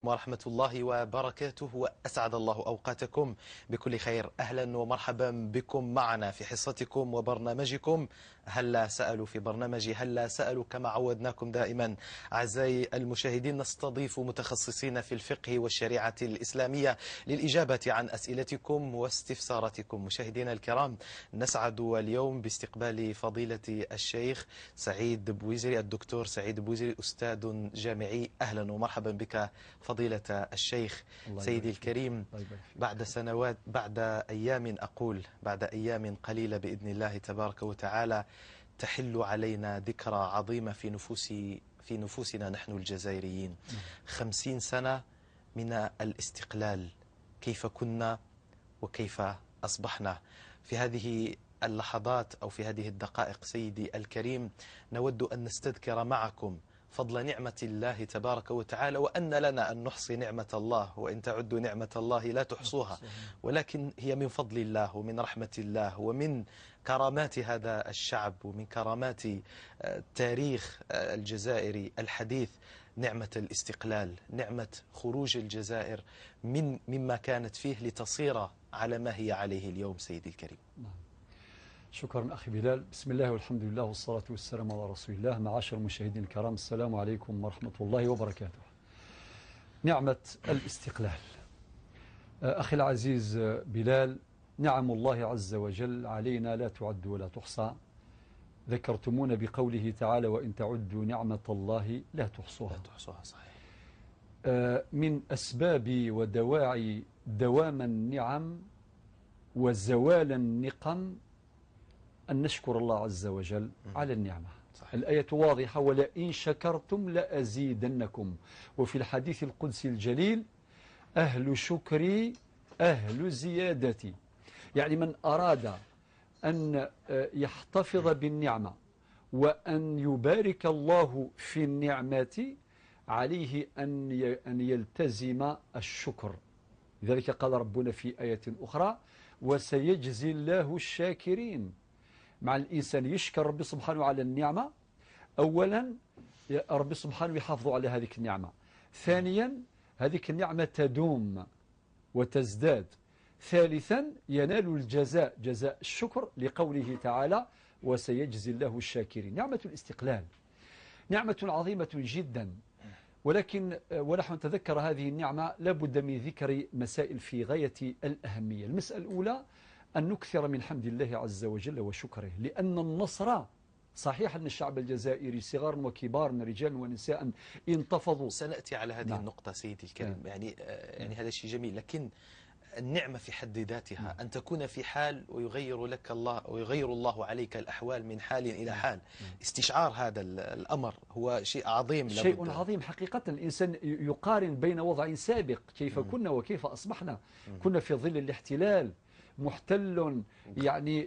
ورحمة الله وبركاته، وأسعد الله أوقاتكم بكل خير. أهلا ومرحبا بكم معنا في حصتكم وبرنامجكم هلا سألوا. في برنامج هلا سألوا كما عودناكم دائما أعزائي المشاهدين نستضيف متخصصين في الفقه والشريعة الإسلامية للإجابة عن أسئلتكم واستفساراتكم. مشاهدينا الكرام، نسعد اليوم باستقبال فضيلة الشيخ سعيد بويزري، الدكتور سعيد بويزري، أستاذ جامعي. أهلا ومرحبا بك فضيلة الشيخ. سيدي الكريم، بعد سنوات، بعد أيام قليلة بإذن الله تبارك وتعالى تحل علينا ذكرى عظيمة في نفوسنا نحن الجزائريين. 50 سنة من الاستقلال. كيف كنا وكيف أصبحنا؟ في هذه اللحظات أو في هذه الدقائق سيدي الكريم نود أن نستذكر معكم فضل نعمة الله تبارك وتعالى، وأن لنا أن نحصي نعمة الله، وإن تعدوا نعمة الله لا تحصوها، ولكن هي من فضل الله ومن رحمة الله ومن كرامات هذا الشعب ومن كرامات تاريخ الجزائري الحديث. نعمة الاستقلال، نعمة خروج الجزائر مما كانت فيه لتصير على ما هي عليه اليوم. سيدي الكريم، شكرا أخي بلال. بسم الله والحمد لله والصلاة والسلام على رسول الله. معاشر المشاهدين الكرام، السلام عليكم ورحمة الله وبركاته. نعمة الاستقلال. أخي العزيز بلال، نعم الله عز وجل علينا لا تعد ولا تحصى. ذكرتمونا بقوله تعالى: وإن تعدوا نعمة الله لا تحصوها. صحيح. من أسباب ودواعي دوام النعم وزوال النقم أن نشكر الله عز وجل على النعمة. صحيح. الآية واضحة: ولئن شكرتم لأزيدنكم. وفي الحديث القدسي الجليل: أهل شكري أهل زيادتي. يعني من أراد أن يحتفظ بالنعمة وأن يبارك الله في النعمة عليه أن يلتزم الشكر. لذلك قال ربنا في آية أخرى: وسيجزي الله الشاكرين. مع الإنسان يشكر ربي سبحانه على النعمة، أولا ربي سبحانه يحافظ على هذه النعمة، ثانيا هذه النعمة تدوم وتزداد، ثالثا ينال الجزاء، جزاء الشكر، لقوله تعالى: وسيجزي الله الشاكرين. نعمة الاستقلال نعمة عظيمة جدا، ولكن ونحن نتذكر هذه النعمة لابد من ذكر مسائل في غاية الأهمية. المسألة الأولى أن نكثر من حمد الله عز وجل وشكره، لأن النصر صحيح أن الشعب الجزائري صغار وكبار، رجال ونساء، انتفضوا. سنأتي على هذه النقطة سيدي الكريم. يعني هذا شيء جميل، لكن النعمة في حد ذاتها أن تكون في حال ويغير لك الله ويغير الله عليك الأحوال من حال إلى حال. استشعار هذا الأمر هو شيء عظيم، شيء عظيم حقيقة. الإنسان يقارن بين وضع سابق كيف كنا وكيف أصبحنا. كنا في ظل الاحتلال، محتل يعني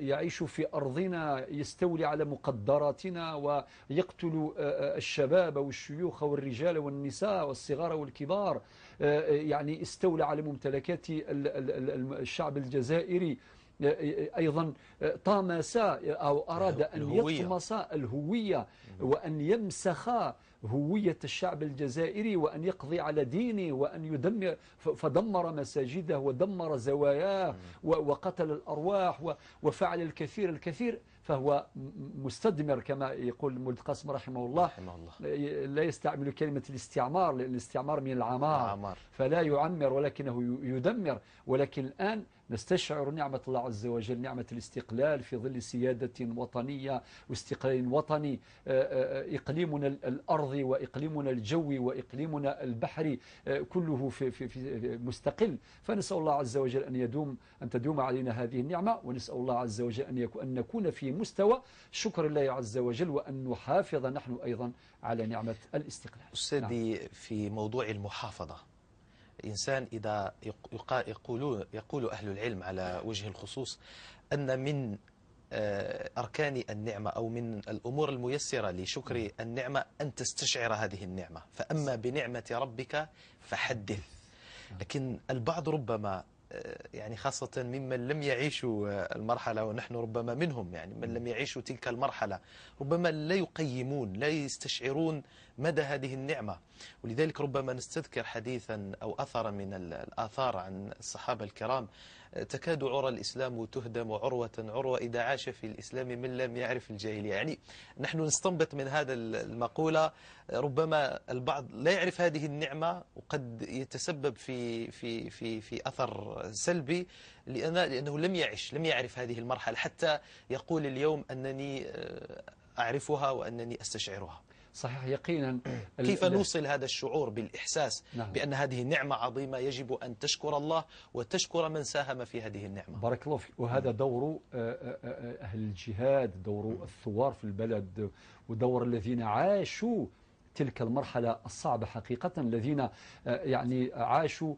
يعيش في أرضنا، يستولي على مقدراتنا ويقتل الشباب والشيوخ والرجال والنساء والصغار والكبار، يعني استولى على ممتلكات الشعب الجزائري. أيضا طامس أو أراد أن يطمس الهوية وأن يمسخ هوية الشعب الجزائري وأن يقضي على دينه وأن يدمر، فدمر مساجده ودمر زواياه وقتل الأرواح وفعل الكثير. فهو مستدمر كما يقول المولد قاسم رحمه الله. لا يستعمل كلمة الاستعمار، لأن الاستعمار من العمار، فلا يعمر ولكنه يدمر. ولكن الآن نستشعر نعمة الله عز وجل، نعمة الاستقلال في ظل سيادة وطنية واستقلال وطني. إقليمنا الأرضي وإقليمنا الجوي وإقليمنا البحري كله في مستقل. فنسأل الله عز وجل أن تدوم علينا هذه النعمة، ونسأل الله عز وجل أن نكون في مستوى شكر الله عز وجل، وأن نحافظ نحن أيضا على نعمة الاستقلال. أستاذي، في موضوع المحافظة، الإنسان إذا يقول أهل العلم على وجه الخصوص أن من أركان النعمة أو من الأمور الميسرة لشكر النعمة أن تستشعر هذه النعمة، فأما بنعمة ربك فحدث. لكن البعض ربما يعني خاصة ممن لم يعيشوا المرحلة، ونحن ربما منهم، يعني من لم يعيشوا تلك المرحلة، ربما لا يقيمون، لا يستشعرون مدى هذه النعمة. ولذلك ربما نستذكر حديثا أو أثرا من الآثار عن الصحابة الكرام: تكاد عرى الإسلام تهدم عروة عروة إذا عاش في الإسلام من لم يعرف الجاهلية. يعني نحن نستنبط من هذا المقولة ربما البعض لا يعرف هذه النعمة وقد يتسبب في أثر سلبي لأنه لم يعرف هذه المرحلة حتى يقول اليوم أنني أعرفها وأنني أستشعرها. صحيح يقينا. كيف نوصل هذا الشعور بالإحساس نعم. بأن هذه نعمة عظيمة يجب أن تشكر الله وتشكر من ساهم في هذه النعمة. بارك الله فيك. وهذا دور أهل الجهاد، دور الثوار في البلد، ودور الذين عاشوا تلك المرحلة الصعبة حقيقة، الذين يعني عاشوا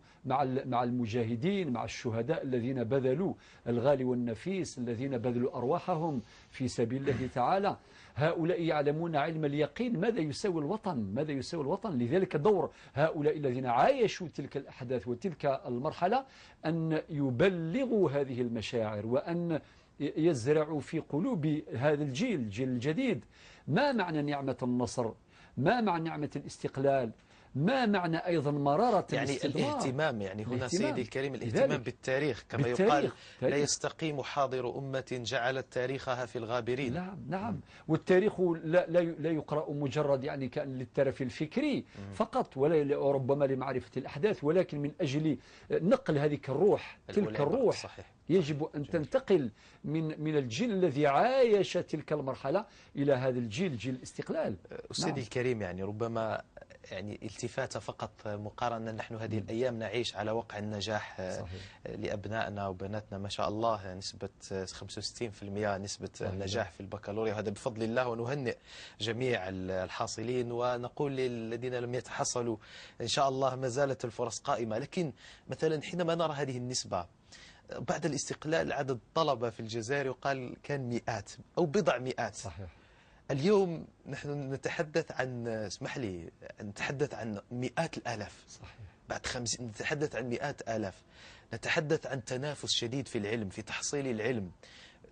مع المجاهدين، مع الشهداء الذين بذلوا الغالي والنفيس، الذين بذلوا أرواحهم في سبيل الله تعالى. هؤلاء يعلمون علم اليقين ماذا يساوي الوطن، ماذا يساوي الوطن. لذلك دور هؤلاء الذين عايشوا تلك الأحداث وتلك المرحلة أن يبلغوا هذه المشاعر، وأن يزرعوا في قلوب هذا الجيل الجديد ما معنى نعمة النصر، ما معنى نعمة الاستقلال، ما معنى أيضا مرارة يعني الاستدمار. الاهتمام، يعني هنا سيدي الكريم الاهتمام بالتاريخ كما يقال: لا يستقيم حاضر أمة جعلت تاريخها في الغابرين. نعم نعم. والتاريخ لا يقرأ مجرد يعني كأن للترف الفكري فقط، ولا ربما لمعرفة الأحداث، ولكن من أجل نقل هذه الروح، تلك الروح. صحيح. يجب أن تنتقل من الجيل الذي عايش تلك المرحلة إلى هذا الجيل، جيل الاستقلال. سيدي الكريم، يعني ربما يعني التفاتة فقط مقارنة، نحن هذه الأيام نعيش على وقع النجاح. صحيح. لأبنائنا وبناتنا ما شاء الله نسبة 65% نسبة النجاح في البكالوريا، وهذا بفضل الله، ونهنئ جميع الحاصلين ونقول للذين لم يتحصلوا إن شاء الله ما زالت الفرص قائمة. لكن مثلا حينما نرى هذه النسبة بعد الاستقلال، عدد الطلبة في الجزائر يقال كان مئات أو بضع مئات. صحيح. اليوم نحن نتحدث عن، اسمح لي، نتحدث عن مئات الآلاف. صحيح. بعد 50 نتحدث عن مئات آلاف. نتحدث عن تنافس شديد في العلم، في تحصيل العلم.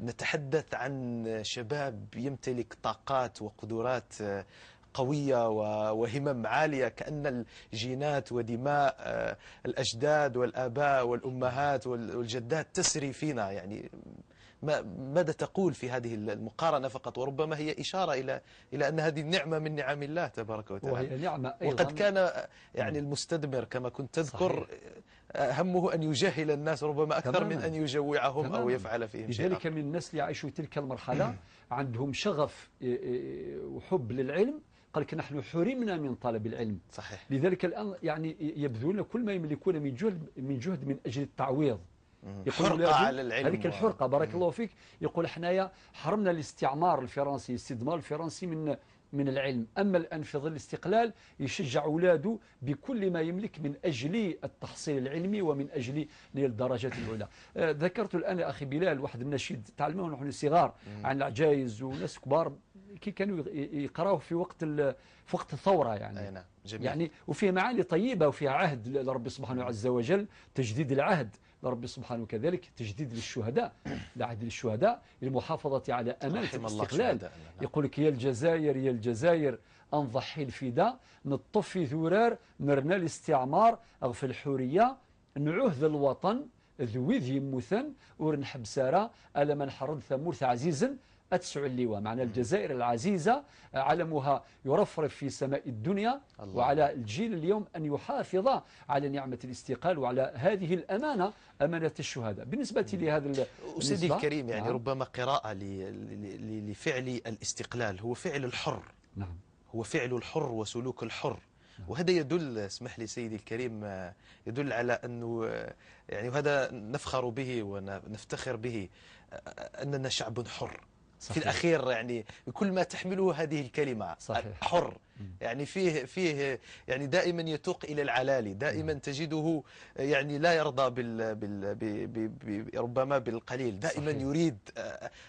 نتحدث عن شباب يمتلك طاقات وقدرات قوية وهمم عالية، كأن الجينات ودماء الأجداد والآباء والأمهات والجدات تسري فينا. يعني ماذا تقول في هذه المقارنة فقط؟ وربما هي إشارة إلى أن هذه النعمة من نعم الله تبارك وتعالى، وهي نعمة أيضا. وقد كان يعني المستدمر كما كنت تذكر همه أن يجاهل الناس ربما أكثر من أن يجوعهم أو يفعل فيهم شيئا. لذلك من الناس اللي يعيشوا تلك المرحلة عندهم شغف وحب للعلم، قال لك نحن حرمنا من طلب العلم. صحيح. لذلك الآن يعني يبذلون كل ما يملكون من جهد من أجل التعويض. حرقة على العلم. هذيك الحرقة بارك الله فيك. يقول حنايا حرمنا الاستعمار الفرنسي، الاستدمار الفرنسي من العلم. أما الآن في ظل الاستقلال يشجع أولاده بكل ما يملك من أجل التحصيل العلمي ومن أجل نيل الدرجات العلى. ذكرت الآن يا أخي بلال واحد النشيد تعلمه نحن صغار عن العجائز وناس كبار كي كانوا يقراوه في وقت الثورة يعني. نعم. جميل. يعني وفيه معاني طيبة وفيها عهد لرب سبحانه عز وجل، تجديد العهد لرب سبحانه، كذلك تجديد للشهداء، العهد للشهداء للمحافظة على أمانة الاستقلال. يقول لك يا الجزائر يا الجزائر أنضحي الفداء، نطفي ذرار مرنا الاستعمار أغفى الحورية، نعوه ذا الوطن ذوي ذي مثن ورنحب سارة ألا من حرد ثمورث عزيزا أتسع اللواء. معنى الجزائر العزيزة علمها يرفرف في سماء الدنيا. الله. وعلى الجيل اليوم أن يحافظ على نعمة الاستقلال وعلى هذه الأمانة، أمانة الشهداء. بالنسبة لهذا سيدي الكريم، يعني ربما قراءة لفعل الاستقلال هو فعل الحر. نعم. هو فعل الحر وسلوك الحر. وهذا يدل، اسمح لي سيدي الكريم، يدل على أنه يعني وهذا نفخر به ونفتخر به أننا شعب حر. صحيح. في الأخير يعني كل ما تحمله هذه الكلمة. صحيح. حر، يعني فيه يعني دائما يتوق إلى العلالي، دائما تجده يعني لا يرضى ربما بالقليل، دائما صحيح. يريد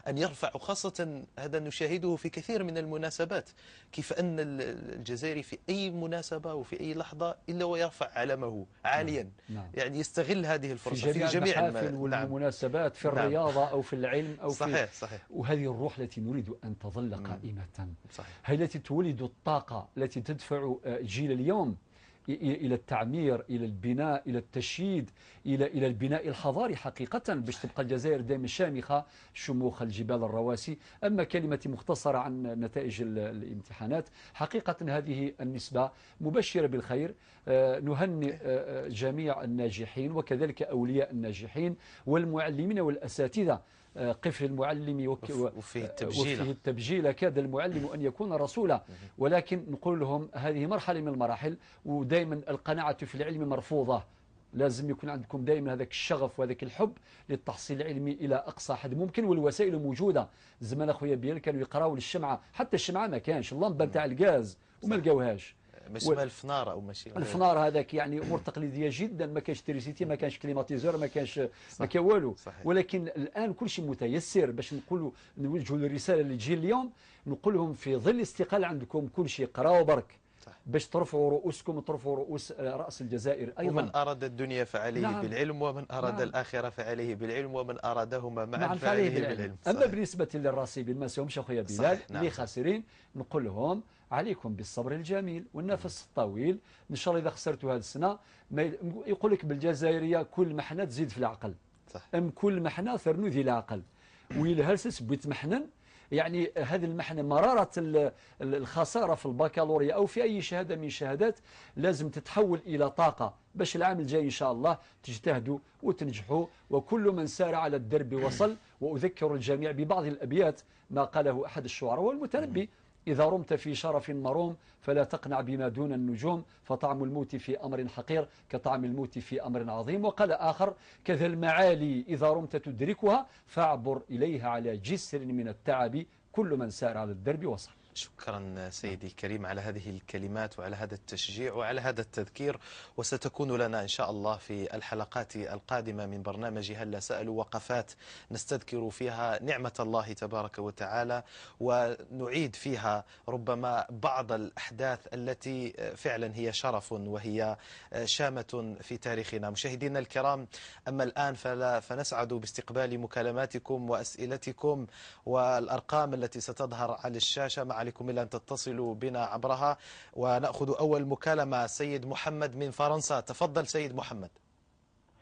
أن يرفع، وخاصة هذا نشاهده في كثير من المناسبات، كيف أن الجزائري في أي مناسبة وفي أي لحظة إلا ويرفع علمه عاليا. نعم. يعني يستغل هذه الفرصة في جميع المحافل والمناسبات، في الرياضة أو في العلم أو صحيح. صحيح. وهذه الروح التي نريد أن تظل قائمة. صحيح. هي التي تولد الطاقة الطاقة التي تدفع جيل اليوم إلى التعمير، إلى البناء، إلى التشييد، إلى البناء الحضاري حقيقة، باش تبقى الجزائر دائما شامخة شموخ الجبال الرواسي. أما كلمتي مختصرة عن نتائج الامتحانات، حقيقة هذه النسبة مبشرة بالخير. نهنئ جميع الناجحين وكذلك أولياء الناجحين والمعلمين والأساتذة. قفل المعلم وفيه التبجيل كاد المعلم أن يكون رسولا، ولكن نقول لهم هذه مرحلة من المراحل، ودائما القناعة في العلم مرفوضة. لازم يكون عندكم دائما هذاك الشغف وهذاك الحب للتحصيل العلمي إلى أقصى حد ممكن، والوسائل موجودة. زمان أخويا بيان كانوا يقراوا للشمعة، حتى الشمعة ما كانش اللمبة نتاع الغاز وما لقاوهاش، مش اسمها الفنار او ماشي الفنار. هذاك يعني امور تقليديه جدا، ما كانش تريسيتي، ما كانش كليماتيزور، ما كان والو. ولكن الان كل شيء متيسر. باش نقولوا نوجهوا الرساله للجيل اليوم، نقول لهم في ظل الاستقلال عندكم كل شيء، قراوا برك باش ترفعوا رؤوسكم وترفعوا رأس الجزائر أيضا. ومن أراد الدنيا فعليه بالعلم، ومن أراد الآخرة فعليه بالعلم، ومن أرادهما معا فعليه بالعلم. أما بالنسبة للراسبين ما سيهمش أخويا بلال اللي خاسرين، نقول لهم عليكم بالصبر الجميل والنفس الطويل. إن شاء الله إذا خسرتوا هذه السنة يقول لك بالجزائرية كل محنة تزيد في العقل. أم كل محنة ثرنو ذي العقل ويلهلسس بيتمحنن. يعني هذه المحنة مرارة الخسارة في البكالوريا أو في أي شهادة من الشهادات لازم تتحول إلى طاقة باش العام الجاي إن شاء الله تجتهدوا وتنجحوا. وكل من سار على الدرب وصل. وأذكر الجميع ببعض الأبيات ما قاله أحد الشعراء والمتنبي: إذا رمت في شرف مروم فلا تقنع بما دون النجوم، فطعم الموت في أمر حقير كطعم الموت في أمر عظيم. وقال آخر: كذا المعالي إذا رمت تدركها فاعبر إليها على جسر من التعب، كل من سار على الدرب وصل. شكرا سيدي الكريم على هذه الكلمات وعلى هذا التشجيع وعلى هذا التذكير. وستكون لنا إن شاء الله في الحلقات القادمة من برنامج هلا سألوا وقفات نستذكر فيها نعمة الله تبارك وتعالى، ونعيد فيها ربما بعض الأحداث التي فعلا هي شرف وهي شامة في تاريخنا. مشاهدينا الكرام، أما الآن فنسعد باستقبال مكالماتكم وأسئلتكم، والأرقام التي ستظهر على الشاشة مع عليكم إلا أن تتصلوا بنا عبرها. ونأخذ أول مكالمة. سيد محمد من فرنسا، تفضل سيد محمد.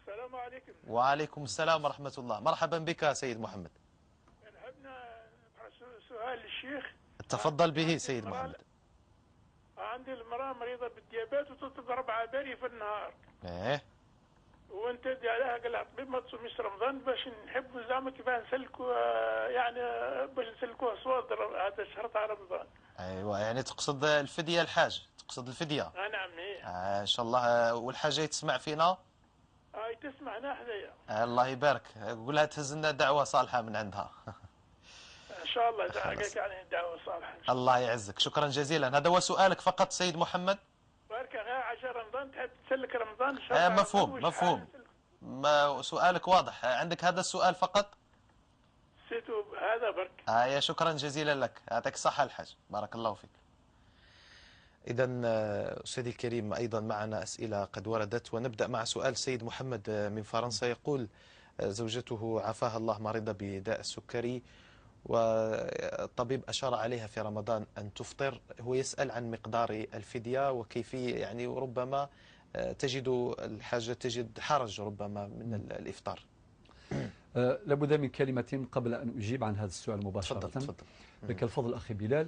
السلام عليكم. وعليكم السلام ورحمة الله. مرحبا بك سيد محمد. نحبنا سؤال للشيخ. تفضل به سيد محمد. عندي المرأة مريضة بالديابات وتطلب 4 باري في النهار. ايه. وانت دي عليها قال لها طبيب ما تصوميش رمضان باش نحبوا زعما كيفاه نسلكوا، يعني باش نسلكوها صوادر هذا الشهر تاع رمضان. ايوه، يعني تقصد الفدية الحاج، تقصد الفدية. نعم هي. ان شاء الله. والحاجة تسمع فينا؟ تسمعنا حذايا. الله يبارك. قولها تهز لنا دعوة صالحة من عندها. ان شاء الله قالك يعني دعوة صالحة. الله يعزك، شكرا جزيلا. هذا هو سؤالك فقط سيد محمد؟ بارك غير عشان رمضان تحب تسلك رمضان ان شاء الله. مفهوم. سؤالك واضح. عندك هذا السؤال فقط؟ سيتو هذا برك. يا شكرا جزيلا لك، يعطيك الصحة الحاج، بارك الله فيك. إذا أستاذي الكريم أيضا معنا أسئلة قد وردت، ونبدأ مع سؤال سيد محمد من فرنسا. يقول: زوجته عافاها الله مريضة بداء السكري، والطبيب أشار عليها في رمضان أن تفطر. هو يسأل عن مقدار الفدية وكيفية، يعني ربما تجد الحاجة تجد حرج ربما من الإفطار. لابد من كلمة قبل أن أجيب عن هذا السؤال مباشرة. تفضل. لك الفضل أخي بلال.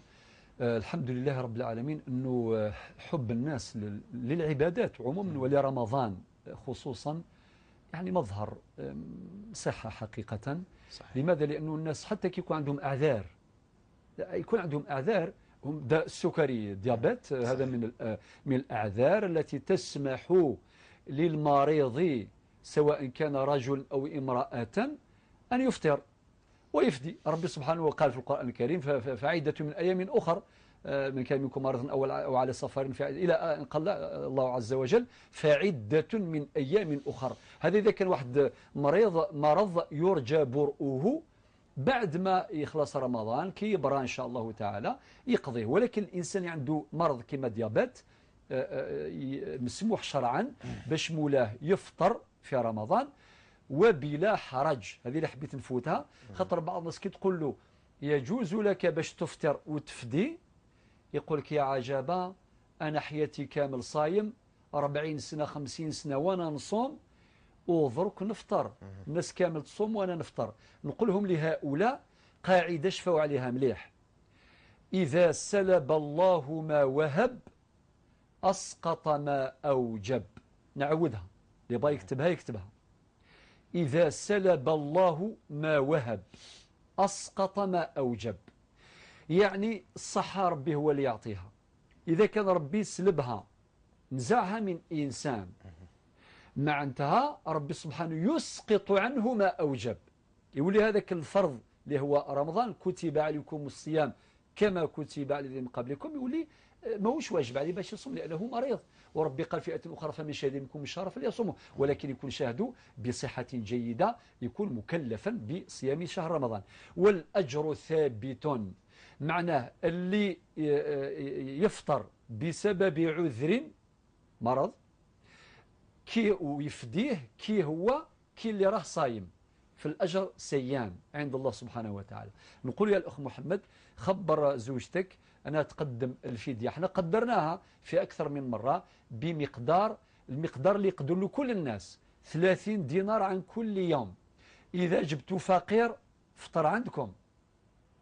الحمد لله رب العالمين أنه حب الناس للعبادات عموما ولرمضان خصوصا يعني مظهر صحة حقيقة. صحيح. لماذا؟ لأنه الناس حتى كي يكون عندهم أعذار، يكون عندهم أعذار، هم السكري ديابت، هذا من الأعذار التي تسمح للمريض سواء كان رجل أو امرأة أن يفطر ويفدي. ربي سبحانه وقال في القرآن الكريم: فعدة من أيام أخر من كان منكم مرض أو على سفر إلى أن قال الله عز وجل: فعدة من أيام أخر. هذا إذا كان واحد مرض يرجى برؤه بعد ما يخلص رمضان كي يبرى إن شاء الله تعالى يقضيه. ولكن الإنسان عنده مرض كما ديابات مسموح شرعا باش مولاه يفطر في رمضان وبلا حرج. هذه اللي حبيت نفوتها، خاطر بعض الناس كي تقول له يجوز لك باش تفطر وتفدي يقول لك يا عجبا أنا حياتي كامل صايم 40 سنة 50 سنة وأنا نصوم ودرك نفطر، الناس كامل تصوم وأنا نفطر. نقول لهم لهؤلاء قاعدة شفوا عليها مليح: إذا سلب الله ما وهب أسقط ما أوجب. نعودها، اللي بغى يكتبها يكتبها: إذا سلب الله ما وهب أسقط ما أوجب. يعني الصحة ربي هو اللي يعطيها، إذا كان ربي سلبها نزعها من إنسان مع انتهى ربي سبحانه يسقط عنه ما أوجب. يولي هذاك الفرض اللي هو رمضان كتب عليكم الصيام كما كتب على الذين من قبلكم، يولي ماهوش واجب عليه باش يصوم لأنه مريض، وربي قال فئة أخرى فمن شهد منكم الشهر فليصوموا، ولكن يكون شاهدوا بصحة جيدة، يكون مكلفا بصيام شهر رمضان. والأجر ثابت، معناه اللي يفطر بسبب عذر مرض كي ويفديه كي هو كي اللي راه صايم، في الأجر سيان عند الله سبحانه وتعالى. نقول يا الأخ محمد خبر زوجتك أنها تقدم الفدية، احنا قدرناها في أكثر من مرة بمقدار المقدار اللي يقدر له كل الناس، 30 دينار عن كل يوم. إذا جبتوا فقير فطر عندكم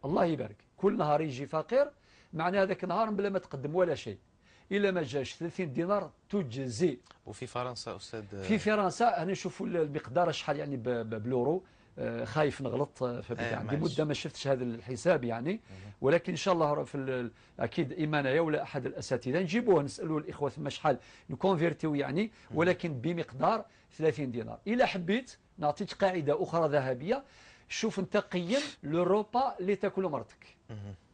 الله يبارك، كل نهار يجي فقير معنى هذاك النهار بلا ما تقدم ولا شيء. إلا ما جاش 30 دينار تجزي. وفي فرنسا أستاذ؟ في فرنسا أنا نشوفوا المقدار شحال يعني باليورو، خايف نغلط عندي مدة ما شفتش هذا الحساب يعني، ولكن إن شاء الله في أكيد إيمانيا ولا أحد الأساتذة نجيبوه نسألوا الإخوة ثم شحال نكونفيرتيو يعني، ولكن بمقدار 30 دينار. إلا حبيت نعطيك قاعدة أخرى ذهبية: شوف أنت قيم لوروبا اللي تاكله مرتك،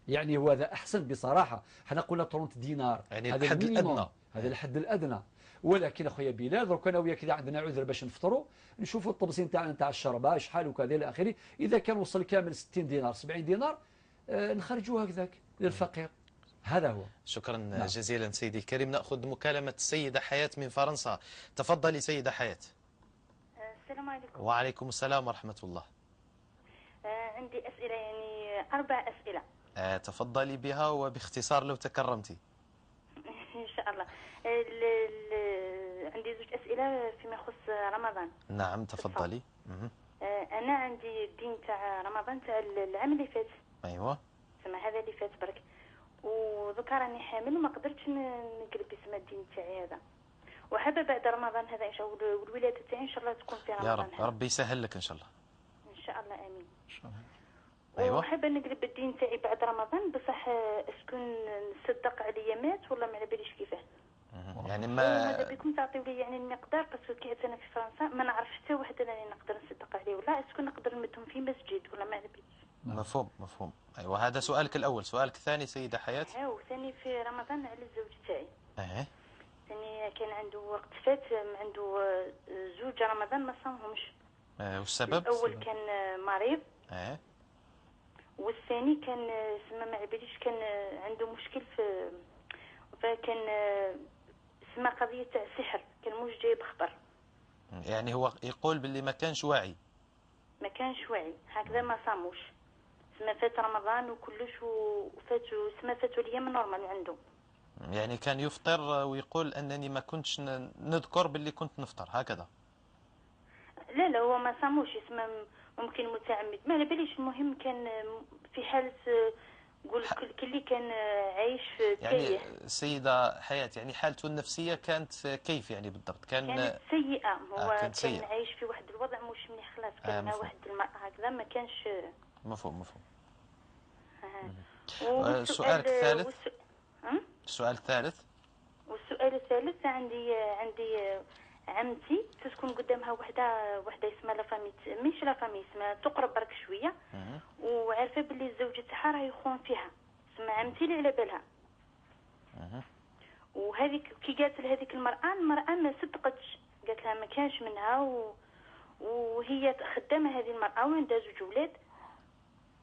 يعني هو هذا أحسن بصراحة. حنا قلنا 30 دينار يعني هذا الحد الأدنى، هذا الحد الأدنى. ولكن أخويا بلال درك أنا وياك إذا عندنا عذر باش نفطروا نشوفوا الطبسين تاعنا تاع الشربة شحال وكذا إلى آخره، إذا كان وصل كامل 60 دينار 70 دينار نخرجوه هكذاك للفقير. هذا هو. شكرا جزيلا سيدي الكريم. نأخذ مكالمة السيدة حياة من فرنسا. تفضلي سيدة حياة. السلام عليكم. وعليكم السلام ورحمة الله. عندي أسئلة يعني 4 أسئلة. تفضلي بها وباختصار لو تكرمتي. إن شاء الله. عندي 2 أسئلة فيما يخص رمضان. نعم تفضلي. أنا عندي الدين تاع رمضان تاع العام اللي فات. أيوة. سما هذا اللي فات برك، وذكر راني حامل وما قدرتش نقلب اسم الدين تاعي هذا، وحابة بعد رمضان هذا إن شاء الله والولادة تاعي إن شاء الله تكون في رمضان. يا رب ربي يسهل لك إن شاء الله. إن شاء الله آمين. إن شاء الله. أيوة. وحابة نقلب الدين تاعي بعد رمضان، بصح اسكن نصدق عليا مات ولا ما على باليش كيفاه. يعني ما ماذا بكم تعطيو لي يعني المقدار، باسكو كي انا في فرنسا ما نعرف حتى واحد انني نقدر نصدق عليه، ولا اسكو نقدر نمدهم في مسجد ولا ما على باليش. مفهوم مفهوم. أيوة هذا سؤالك الأول. سؤالك الثاني سيدة حياة؟ وثاني في رمضان على الزوج تاعي. ثاني كان عنده وقت فات عنده 2 رمضان ما صامهمش. والسبب؟ الأول كان مريض. والثاني كان سما ما على باليش كان عنده مشكل في، فكان اسمها قضية تاع السحر، كان مش جايب خبر. يعني هو يقول باللي ما كانش واعي. ما كانش واعي هكذا ما صاموش، سما فات رمضان وكلش وفاتوا سما فاتوا الايام نورمال عنده. يعني كان يفطر ويقول انني ما كنتش نذكر باللي كنت نفطر هكذا. لا هو ما صاموش، اسمه ممكن متعمد ما على باليش. المهم كان في حالة قول كلي كان عايش في يعني سيدة حياة يعني حالته النفسية كانت كيف يعني بالضبط؟ كانت سيئة. هو كان سيئة. عايش في واحد الوضع مش مليح خلاص، كان مع واحد المرأة هكذا ما كانش. مفهوم. السؤال الثالث. السؤال الثالث. والسؤال الثالث عندي عمتي تسكن قدامها وحده اسمها لافامي، مش لافامي اسمها تقرب برك شويه، وعارفه باللي الزوج تاعها راه يخون فيها، اسمها عمتي اللي على بالها. وهذيك كي قالت لهذيك المراه ما صدقتش، قالت لها ما كانش منها، وهي خدامه هذه المراه وعندها 2 ولاد.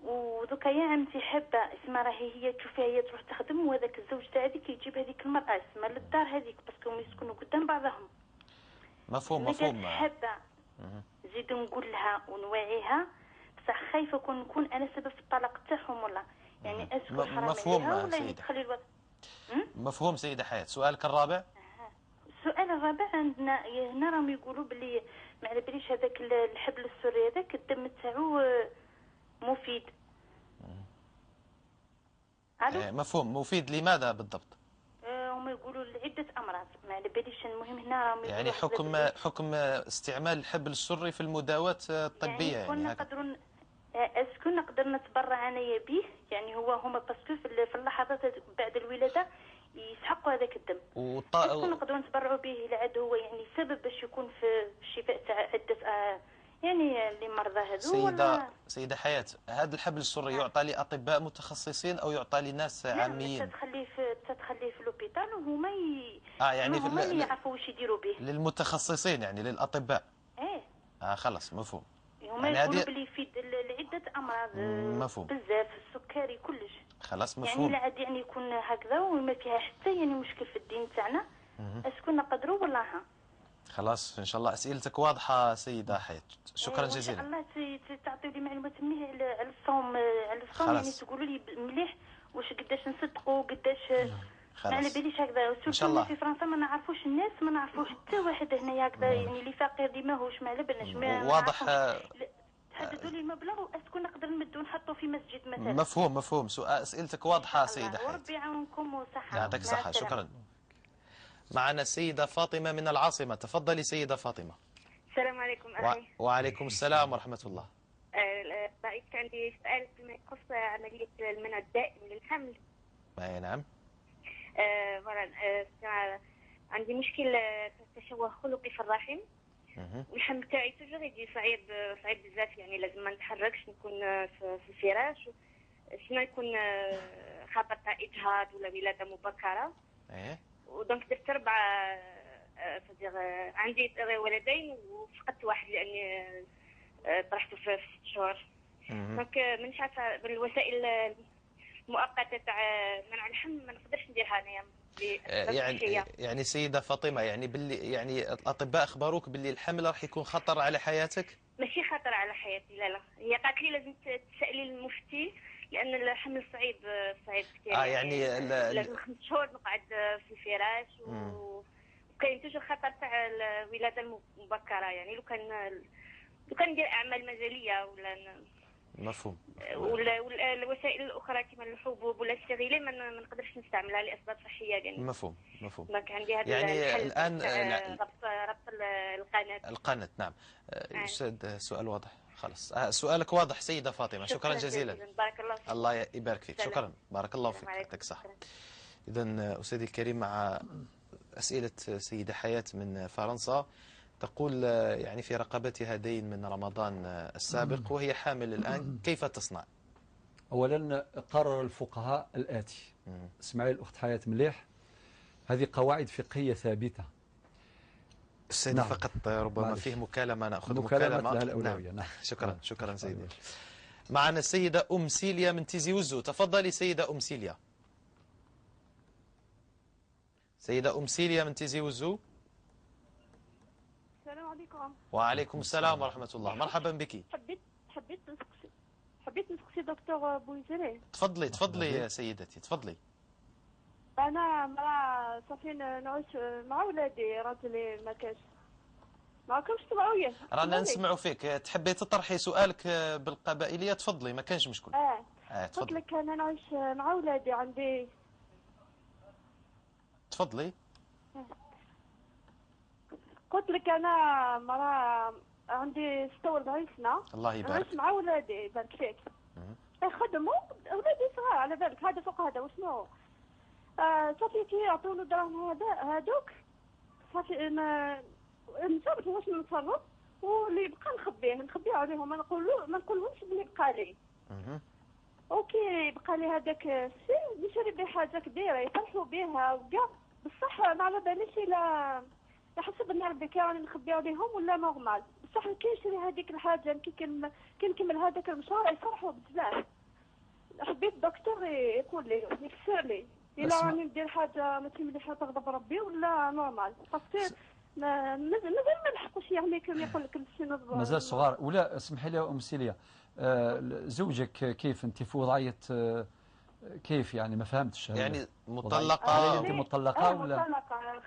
ودوكا يا عمتي حابه اسمها راهي هي تشوفها هي تروح تخدم، وهذاك الزوج تاع هذيك يجيب هذيك المراه اسمها للدار هذيك باسكو يسكنوا قدام بعضهم. مفهوم. حابه زيد نقول لها ونوعيها، بصح خايفه نكون انا سبب في الطلاق تاعهم، ولا يعني اسكو حرام عليها ولا تخلي الوضع. مفهوم سيدة حياة. سؤالك الرابع؟ السؤال الرابع عندنا هنا راهم يقولوا بلي ما على باليش هذاك الحبل السري هذاك الدم تاعو مفيد. مفهوم. مفيد لماذا بالضبط؟ هما يقولوا لعدة أمراض ما على باليش. المهم هنا راهم يعني حكم استعمال الحبل السري في المداواة الطبية يعني نقدروا اسكو نقدر نتبرع انايا به؟ يعني هما باسكو في اللحظات بعد الولادة يسحقوا هذاك الدم اسكو نقدروا نتبرعوا به إلى عاد هو يعني سبب باش يكون في الشفاء تاع عدة يعني اللي مرضى هذو. سيدة حياة، هذا الحبل السري يعطى لأطباء متخصصين أو يعطى لناس عاميين؟ تتخليه في الأوبيتال وهما يعني هما اللي يعرفوا واش يديروا به. للمتخصصين يعني للأطباء. خلاص مفهوم. هما يعني يقولوا بلي يفيد لعدة أمراض. مفهوم. بزاف السكري كلش. خلاص مفهوم. يعني لا عاد يعني يكون هكذا وما فيها حتى يعني مشكل في الدين تاعنا. اسكو نقدروا ولا ها؟ خلاص ان شاء الله اسئلتك واضحه سيده حياة. شكرا جزيلا. ان شاء الله تعطيوا لي معلومات مليحه على الصوم يعني تقولوا لي مليح واش قداش نصدقوا قداش ما على باليش هكذا. سورتو في فرنسا ما نعرفوش الناس ما نعرفوا حتى واحد هنايا هكذا يعني اللي فقير اللي ماهوش ما على بالناش واضح. تحددوا لي المبلغ واسكو نقدر نمدو نحطوا في مسجد مثلا. مفهوم. اسئلتك واضحه سيده حياة. وربي يعاونكم وصحه. يعطيك الصحه. شكرا. معنا السيدة فاطمة من العاصمة. تفضلي سيدة فاطمة. السلام عليكم أخي. وعليكم السلام ورحمة الله. رأيت عندي سؤال فيما يخص عملية المنع الدائم للحمل. نعم. عندي مشكل تشوه خلقي في الرحم والحمل تاعي توجور يجي صعيب بزاف يعني لازم ما نتحركش نكون في الفراش سينو يكون خطر تاع إجهاض ولا ولادة مبكرة. ودونك درت 4 عندي ولدين وفقدت واحد لاني طرحته في 6 شهور. دونك مانيش عارفه بالوسائل المؤقته تاع منع الحمل ما نقدرش نديرها انايا. يعني سيده فاطمه يعني باللي يعني الاطباء اخبروك باللي الحمل راح يكون خطر على حياتك؟ ماشي خطر على حياتي لا هي قالت لي لازم تسالي المفتي لان الحمل صعيب كثير. يعني لازم 5 شهور نقعد في الفراش وكاين توجور خطر تاع الولاده المبكره يعني لو كان ندير اعمال منزليه ولا مفهوم ولا الوسائل الاخرى كما الحبوب ولا الستيريلي ما نقدرش نستعملها لاسباب صحيه يعني. مفهوم. دونك عندي هذا يعني الان ربط القناه. نعم استاذ سؤال واضح. خلاص سؤالك واضح سيدة فاطمة. شكرا جزيلا. بارك الله فيك. الله يبارك فيك. شكرا. بارك الله فيك. يعطيك الصحة. إذا أستاذي الكريم مع أسئلة سيدة حياة من فرنسا تقول يعني في رقبتها دين من رمضان السابق وهي حامل الآن كيف تصنع؟ أولا قرر الفقهاء الآتي. اسمعي الأخت حياة مليح هذه قواعد فقهية ثابتة. نعم. فقط ربما فيه مكالمة نأخذ مكالمة لها الأولوية. نعم. شكرا سيدي. معنا السيدة أم سيليا من تيزي وزو. تفضلي سيدة أم سيليا. سيدة أم سيليا من تيزي وزو. السلام عليكم. وعليكم السلام ورحمة الله. مرحبا بك. حبيت نسقسي دكتور بويزري. تفضلي يا سيدتي تفضلي. أنا مرا صافي نعيش مع ولادي راجلي ما كاش. معكمش تبعويا. رانا نسمعوا فيك. تحبي تطرحي سؤالك بالقبائلية تفضلي ما كانش مشكل. تفضلي. قلت لك أنا نعيش مع ولادي عندي. تفضلي. قلت لك أنا مرا عندي 46 سنة. الله يبارك. نعيش مع ولادي يبارك فيك. خدموا ولادي صغار على بالك هذا فوق هذا وشنو. صافي كي يعطوني الدراهم هذوك صافي نصرف واش نتصرف واللي بقى نخبيه عليهم ما نقولهمش بلي بقى لي. اوكي بقى لي هذاك الشيء نشري به حاجه كبيره يفرحوا بها وكاع بصح ما على باليش الا حسب ربي كي نخبيو عليهم ولا نورمال بصح كي نشري هذيك الحاجه كي نكمل هذاك المشوار يفرحوا بزاف. حبيت الدكتور يقول لي يفسر لي إلا راني ندير حاجة ماشي مليحة تغضب ربي ولا نورمال باسكو مازال ما نحقوش يعني كما يقول لك السن مازال صغار. ولا اسمحي لي أم سيليا زوجك كيف أنت في وضعية كيف يعني ما فهمتش؟ يعني هل مطلقة أنت مطلقة ولا مطلقة؟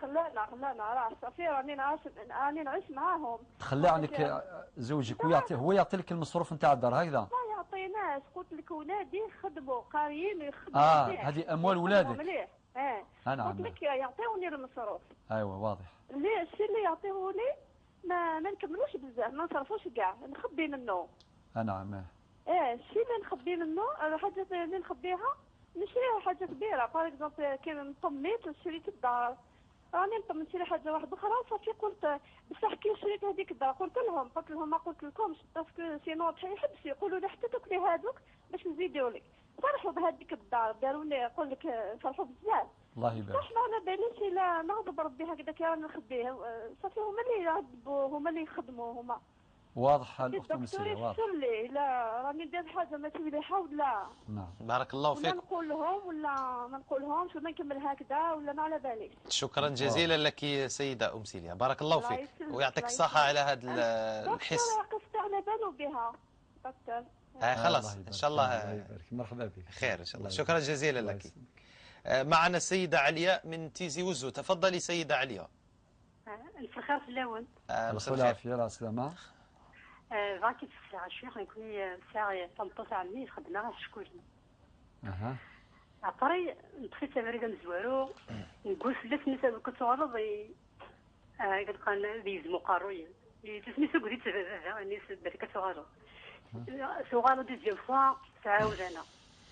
خلانا راه صافي راني نعيش معاهم. تخلى عنك زوجك هو يعطي لك المصروف نتاع الدار هكذا؟ ما يعطيناش، قلت لك ولادي يخدموا قاريين ويخدموا مليح. هذه أموال ولادك. مليح. نعم. قلت لك يعطيوني المصروف. أيوة واضح. الشيء اللي يعطيهوني ما نكملوش بزاف، ما نصرفوش كاع، نخبي منه. نعم. الشيء اللي نخبي منه، الحاجات اللي نخبيها نشريها حاجه كبيره. باغ اكزومبل كي نطميت شريت الدار، راني نطمن نشري حاجه واحده اخرى صافي. قلت بصح كي شريت هذيك الدار قلت لهم ما قلت لكمش باسكو سينو يحبسوا يقولوا لي حتى تاكلي هذوك باش نزيدوا لك. فرحوا بهذيك الدار، داروا لي نقول لك فرحوا بزاف. الله يبارك. صح ما على باليش الا نغضب ربي هكذاك راني نخبيه. صافي هما اللي يعذبوا، هما اللي يخدموا هما. واضح الأخت الدكتور مسية واضح. يفسر لي لا راني ندير حاجه ما مليحه ولا. نعم. بارك الله ولا فيك. نقول لهم ولا ما نقولهمش ولا نكمل هكذا ولا ما على باليش. شكرا جزيلا لك سيدة أم سيليا، بارك الله فيك ويعطيك الصحة على هذا الحس. دكتور قصت على بالو بها دكتور. خلاص إن شاء الله. الله يبارك. مرحبا بك. خير إن شاء الله. شكرا جزيلا لك. معنا السيدة علياء من تيزي وزو. تفضلي سيدة علياء. الخير في اللون. مساء العافية. لا سلامة. راكي في الساعة شيخ نكوني ساعة 13 عامين خدمة شكون. عطري دخلت مريضة مزوارو نقول سلات نسا كتغرض قال بيزمو قاروي تسمي سوق ديت الناس بدات كتغرض سوغالو ديزيام فوا تعاود انا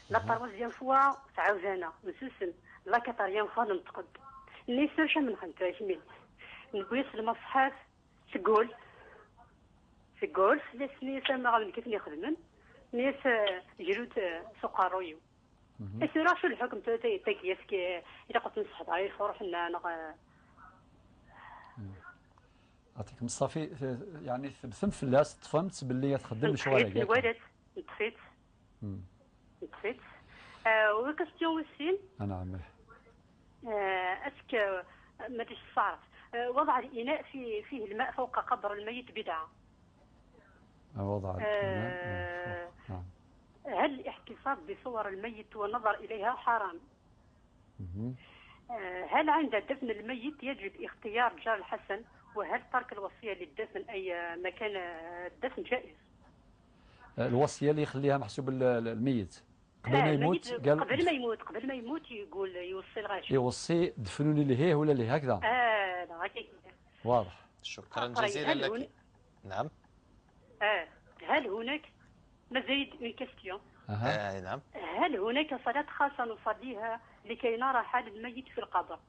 لا طروازيام فوا تعاود انا نسوسن لا كاتريام فوا ننتقد الناس واش من خنت مين نبغي سلمى صحاف تقول ناس ناس ما غادي كيف يخدمن ناس جلوت سقارويو اسرا شو الحكم تاكياسك الا قلت نصح عليه فرح انا عطيكم الصافي يعني ثم فلاس تفهمت باللي تخدم شغل كاع الولد نطفيت وكاستيون وسين نعم اسك ما تيش صارت وضع الاناء فيه الماء فوق قبر الميت بدعه. وضع الاناء هل الاحتفاظ بصور الميت والنظر اليها حرام؟ هل عند دفن الميت يجب اختيار جار الحسن؟ وهل ترك الوصيه للدفن اي مكان الدفن جائز؟ الوصيه اللي يخليها محسوب الميت قبل ما يموت قال قبل ما يموت يقول يوصي الغاشي يوصي دفنوني لهيه ولا ليه هكذا. لا هكاك واضح. شكرا جزيلا لك. نعم. هل هناك مزيد من كاستيون؟ نعم. هل هناك صلاة خاصة نصليها لكي نرى حال الميت في القبر؟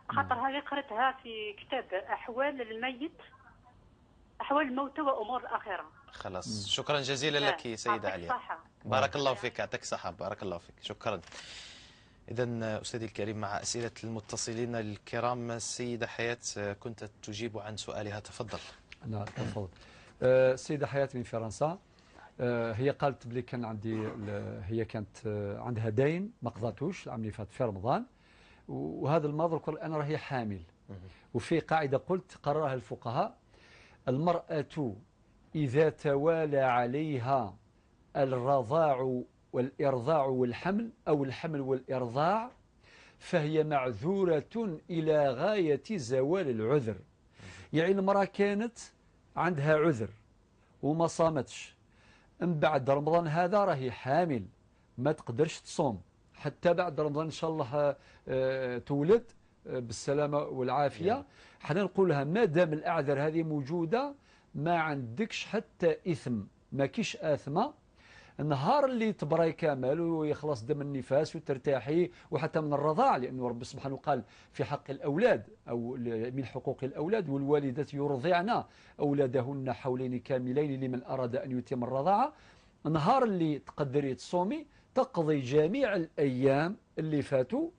خاطر هذه قرأتها في كتاب أحوال الميت، أحوال الموتى وأمور الآخرة. خلاص شكرا جزيلا لك سيدة علياء. بارك الله فيك. يعطيك الصحة. بارك الله فيك. شكرا. إذا أستاذي الكريم مع أسئلة المتصلين الكرام. السيدة حياة كنت تجيب عن سؤالها. تفضل. نعم تفضل. السيدة حياة من فرنسا هي قالت بلي كان عندي هي كانت عندها دين ما قضاتوش العام اللي فات في رمضان، وهذا المرض يقول أنا راهي حامل. وفي قاعدة قلت قررها الفقهاء: المرأة إذا توالى عليها الرضاع والإرضاع والحمل أو الحمل والإرضاع فهي معذورة إلى غاية زوال العذر. يعني المرأة كانت عندها عذر وما صامتش، من بعد رمضان هذا راهي حامل ما تقدرش تصوم حتى بعد رمضان إن شاء الله تولد بالسلامة والعافية. حنا نقول لها ما دام الأعذار هذه موجودة ما عندكش حتى إثم، ما كيش آثمة. النهار اللي تبراي كامل ويخلص دم النفاس وترتاحي وحتى من الرضاع، لأنه رب سبحانه قال في حق الأولاد أو من حقوق الأولاد: والوالدات يرضعن أولادهن حولين كاملين لمن أراد أن يتم الرضاعة. النهار اللي تقدري تصومي تقضي جميع الأيام اللي فاتوا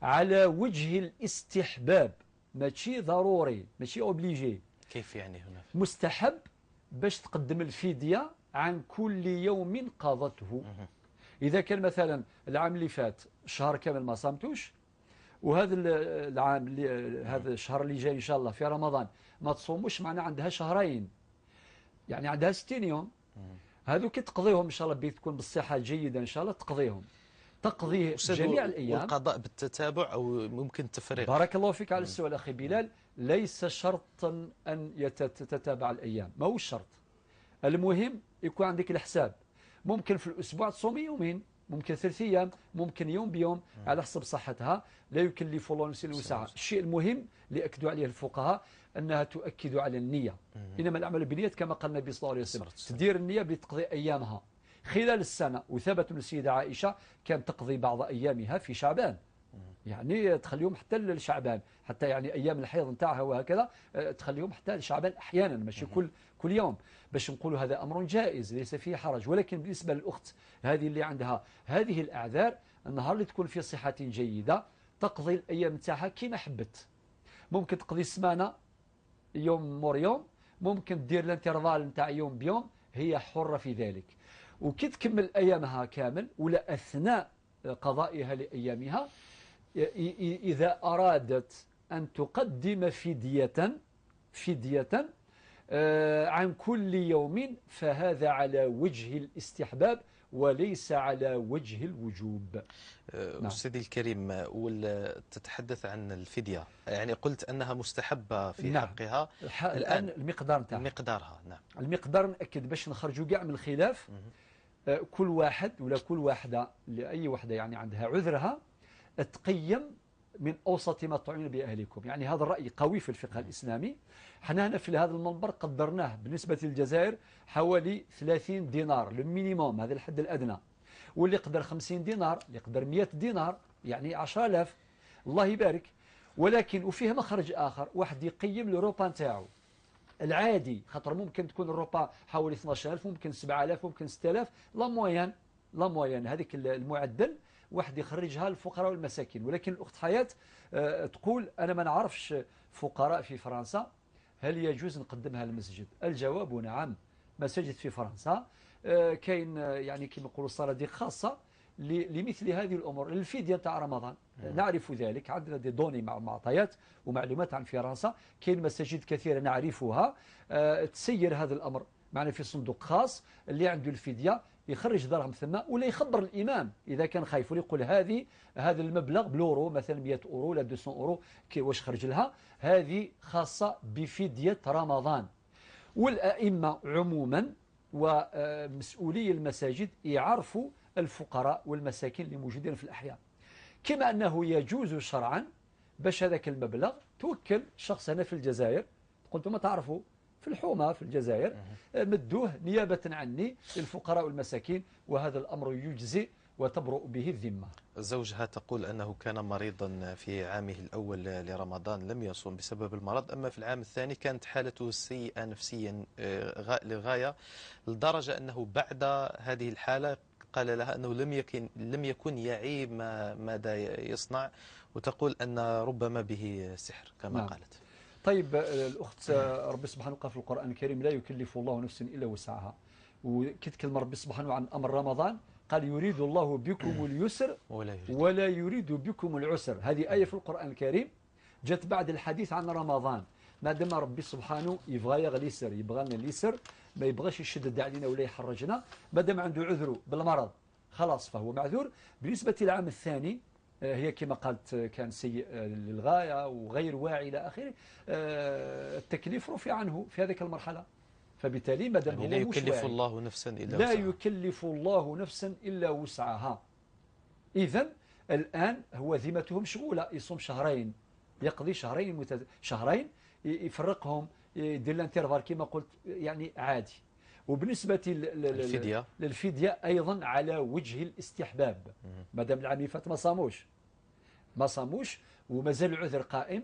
على وجه الاستحباب، ماشي ضروري، ماشي أوبليجي. كيف يعني هنا؟ مستحب باش تقدم الفدية عن كل يوم قضته. إذا كان مثلا العام اللي فات شهر كامل ما صامتوش، وهذا العام هذا الشهر اللي جاي إن شاء الله في رمضان ما تصوموش، معنا عندها شهرين، يعني عندها 60 يوم. هذو كي تقضيهم إن شاء الله بتكون بالصحة جيدة إن شاء الله تقضيهم. تقضي جميع الأيام. والقضاء بالتتابع أو ممكن التفريق؟ بارك الله فيك على السؤال أخي بلال. ليس شرطا أن تتتابع الأيام، ما هو الشرط. المهم يكون عندك الحساب. ممكن في الأسبوع تصوم يومين، ممكن 3 أيام، ممكن يوم بيوم على حسب صحتها. لا يكلف الله نفسا إلا وسعها. الشيء المهم اللي أكدوا عليه الفقهاء أنها تؤكد على النية. إنما الأعمال بالنيات كما قال النبي صلى الله عليه وسلم. تدير النية بتقضي أيامها خلال السنة. وثبت من السيدة عائشة كانت تقضي بعض أيامها في شعبان، يعني تخليهم حتى لشعبان، حتى يعني أيام الحيض نتاعها وهكذا تخليهم حتى لشعبان أحيانا، ماشي كل يوم، باش نقولوا هذا أمر جائز ليس فيه حرج. ولكن بالنسبة للأخت هذه اللي عندها هذه الأعذار، النهار اللي تكون في صحة جيدة تقضي الأيام نتاعها كما حبت. ممكن تقضي السمانة يوم مور يوم، ممكن دير الانترفال نتاع يوم بيوم، هي حرة في ذلك. وكي تكمل أيامها كامل ولا أثناء قضائها لأيامها، إذا أرادت أن تقدم فدية عن كل يوم فهذا على وجه الاستحباب وليس على وجه الوجوب. أستاذي الكريم، تتحدث عن الفدية، يعني قلت أنها مستحبة في حقها الآن مقدارها. نعم، المقدار نأكد باش نخرجوا كاع من الخلاف. كل واحد ولا كل واحدة، لأي واحدة يعني عندها عذرها، تقيم من أوسط ما تطعمون بأهلكم. يعني هذا الرأي قوي في الفقه الإسلامي. حنا هنا في هذا المنبر قدرناه بالنسبة للجزائر حوالي 30 دينار المينيموم، هذا الحد الأدنى. واللي يقدر 50 دينار، اللي يقدر 100 دينار، يعني 10,000، الله يبارك. ولكن وفيه مخرج آخر، واحد يقيم الروبا نتاعو العادي، خاطر ممكن تكون الروبا حوالي 12,000، ممكن 7,000، ممكن 6,000، لا موين هذيك المعدل واحد يخرجها للفقراء والمساكين. ولكن الأخت حياة تقول أنا ما نعرفش فقراء في فرنسا، هل يجوز نقدمها للمسجد؟ الجواب نعم. مساجد في فرنسا كاين يعني كما نقولوا صناديق خاصة لمثل هذه الأمور، للفدية تاع رمضان. نعرف ذلك، عندنا دي دوني مع معطيات ومعلومات عن فرنسا. كاين مساجد كثيرة نعرفها تسير هذا الأمر معنا في صندوق خاص، اللي عنده الفدية يخرج درهم ثم، ولا يخبر الإمام إذا كان خايف، ويقول هذا المبلغ بالأورو، مثلا 100 أورو ولا 200 أورو واش خرج لها، هذه خاصة بفدية رمضان. والأئمة عموما ومسؤولي المساجد يعرفوا الفقراء والمساكين اللي موجودين في الأحياء، كما أنه يجوز شرعا باش هذاك المبلغ توكل شخص هنا في الجزائر، قلت ما تعرفوا في الحومة في الجزائر، مدوه نيابة عني للفقراء والمساكين، وهذا الأمر يجزئ وتبرؤ به الذمة. زوجها تقول أنه كان مريضا في عامه الأول لرمضان، لم يصوم بسبب المرض، أما في العام الثاني كانت حالته سيئة نفسيا للغاية، لدرجة أنه بعد هذه الحالة قال لها أنه لم يكن يعي ماذا يصنع، وتقول أن ربما به سحر كما قالت. طيب الأخت، ربي سبحانه قال في القرآن الكريم لا يكلف الله نفسا إلا وسعها. وكتكلم ربي سبحانه عن أمر رمضان قال يريد الله بكم اليسر ولا يريد بكم العسر. هذه آية في القرآن الكريم جت بعد الحديث عن رمضان. ما دام ربي سبحانه يبغى اليسر، يبغى لنا اليسر، ما يبغاش يشدد علينا ولا يحرجنا. ما دام عنده عذره بالمرض خلاص فهو معذور. بالنسبة للعام الثاني هي كما قالت كان سيء للغاية وغير واعي إلى آخره، التكليف رفع عنه في هذه المرحلة، فبالتالي ما دام يعني هو مش يكلف الله نفسا إلا لا وسعها. يكلف الله نفسا إلا وسعها. إذن الآن هو ذمته مشغولة، يصوم شهرين، يقضي شهرين يفرقهم، يدير الانترفال كما قلت، يعني عادي. وبالنسبة للفدية أيضا على وجه الاستحباب، ما دام العام اللي فات ما صاموش ومازال العذر قائم،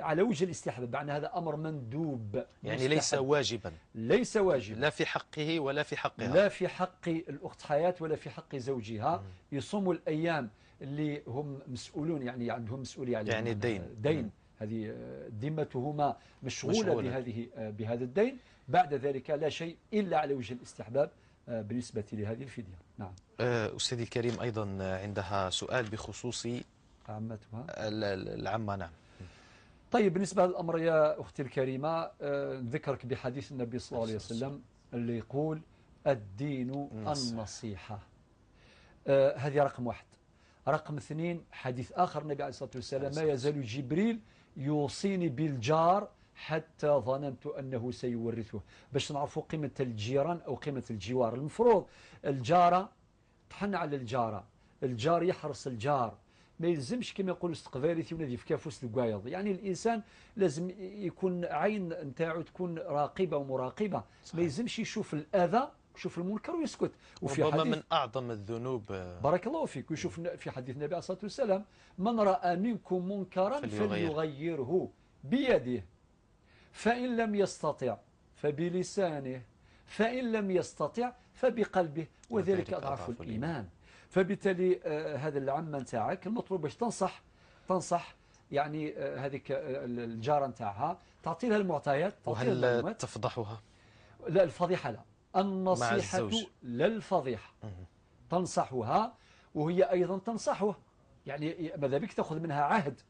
على وجه الاستحباب، معنى هذا أمر مندوب، يعني ليس واجبا، لا في حقه ولا في حقها، لا في حق الأخت حياة ولا في حق زوجها. يصوموا الأيام اللي هم مسؤولون، يعني عندهم مسؤولية عليهم، يعني دين هذه ذمتهما مشغولة بهذا الدين. بعد ذلك لا شيء إلا على وجه الاستحباب بالنسبة لهذه الفدية. نعم. أستاذي الكريم، أيضا عندها سؤال بخصوص عمتها العمة. نعم. طيب بالنسبة للأمر يا أختي الكريمة، ذكرك بحديث النبي صلى الله عليه وسلم اللي يقول الدين النصيحة. هذه رقم واحد. رقم اثنين، حديث آخر النبي عليه الصلاة والسلام: ما يزال جبريل يوصيني بالجار حتى ظننت أنه سيورثه. باش نعرفوا قيمة الجيران أو قيمة الجوار. المفروض الجارة تحن على الجارة، الجار يحرص الجار، ما يلزمش كما يقول استقبالي ونادي في كافوس القوايض. يعني الإنسان لازم يكون عين نتاعو تكون راقبة ومراقبة، ما يلزمش يشوف الأذى، يشوف المنكر ويسكت. وفي ربما حديث من أعظم الذنوب. بارك الله فيك. ويشوف في حديث النبي عليه الصلاة والسلام: من رأى منكم منكرا فليغيره بيده، فإن لم يستطع فبلسانه، فإن لم يستطع فبقلبه، وذلك أضعف الإيمان. فبالتالي هذا العم نتاعك المطلوب باش تنصح يعني هذيك الجارة نتاعها، تعطي لها المعطيات، تعطي لها وهل المعلومات. تفضحها؟ لا، الفضيحة لا، النصيحة لا الفضيحة. تنصحها وهي أيضا تنصحه. يعني ماذا بك تأخذ منها عهد،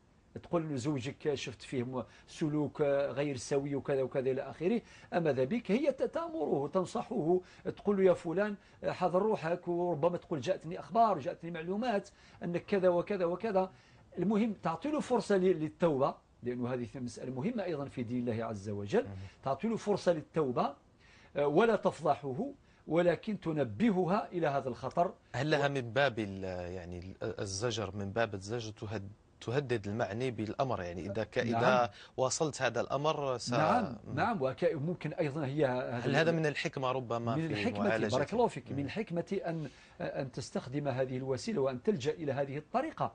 تقول له زوجك شفت فيه سلوك غير سوي وكذا وكذا إلى آخره، أما ذا بك هي تأمره تنصحه، تقول له يا فلان حذر روحك، وربما تقول جاءتني أخبار وجاءتني معلومات أنك كذا وكذا وكذا. المهم تعطي له فرصة للتوبة، لأنه هذه مسألة مهمة أيضا في دين الله عز وجل. تعطي له فرصة للتوبة ولا تفضحه، ولكن تنبهها إلى هذا الخطر. هل لها من باب يعني الزجر، من باب الزجر تهدد المعني بالأمر؟ يعني إذا واصلت هذا الأمر نعم وممكن أيضا هل هذا من الحكمة ربما من في الحكمة معالجة؟ بارك الله فيك. من الحكمة أن تستخدم هذه الوسيلة وأن تلجأ إلى هذه الطريقة.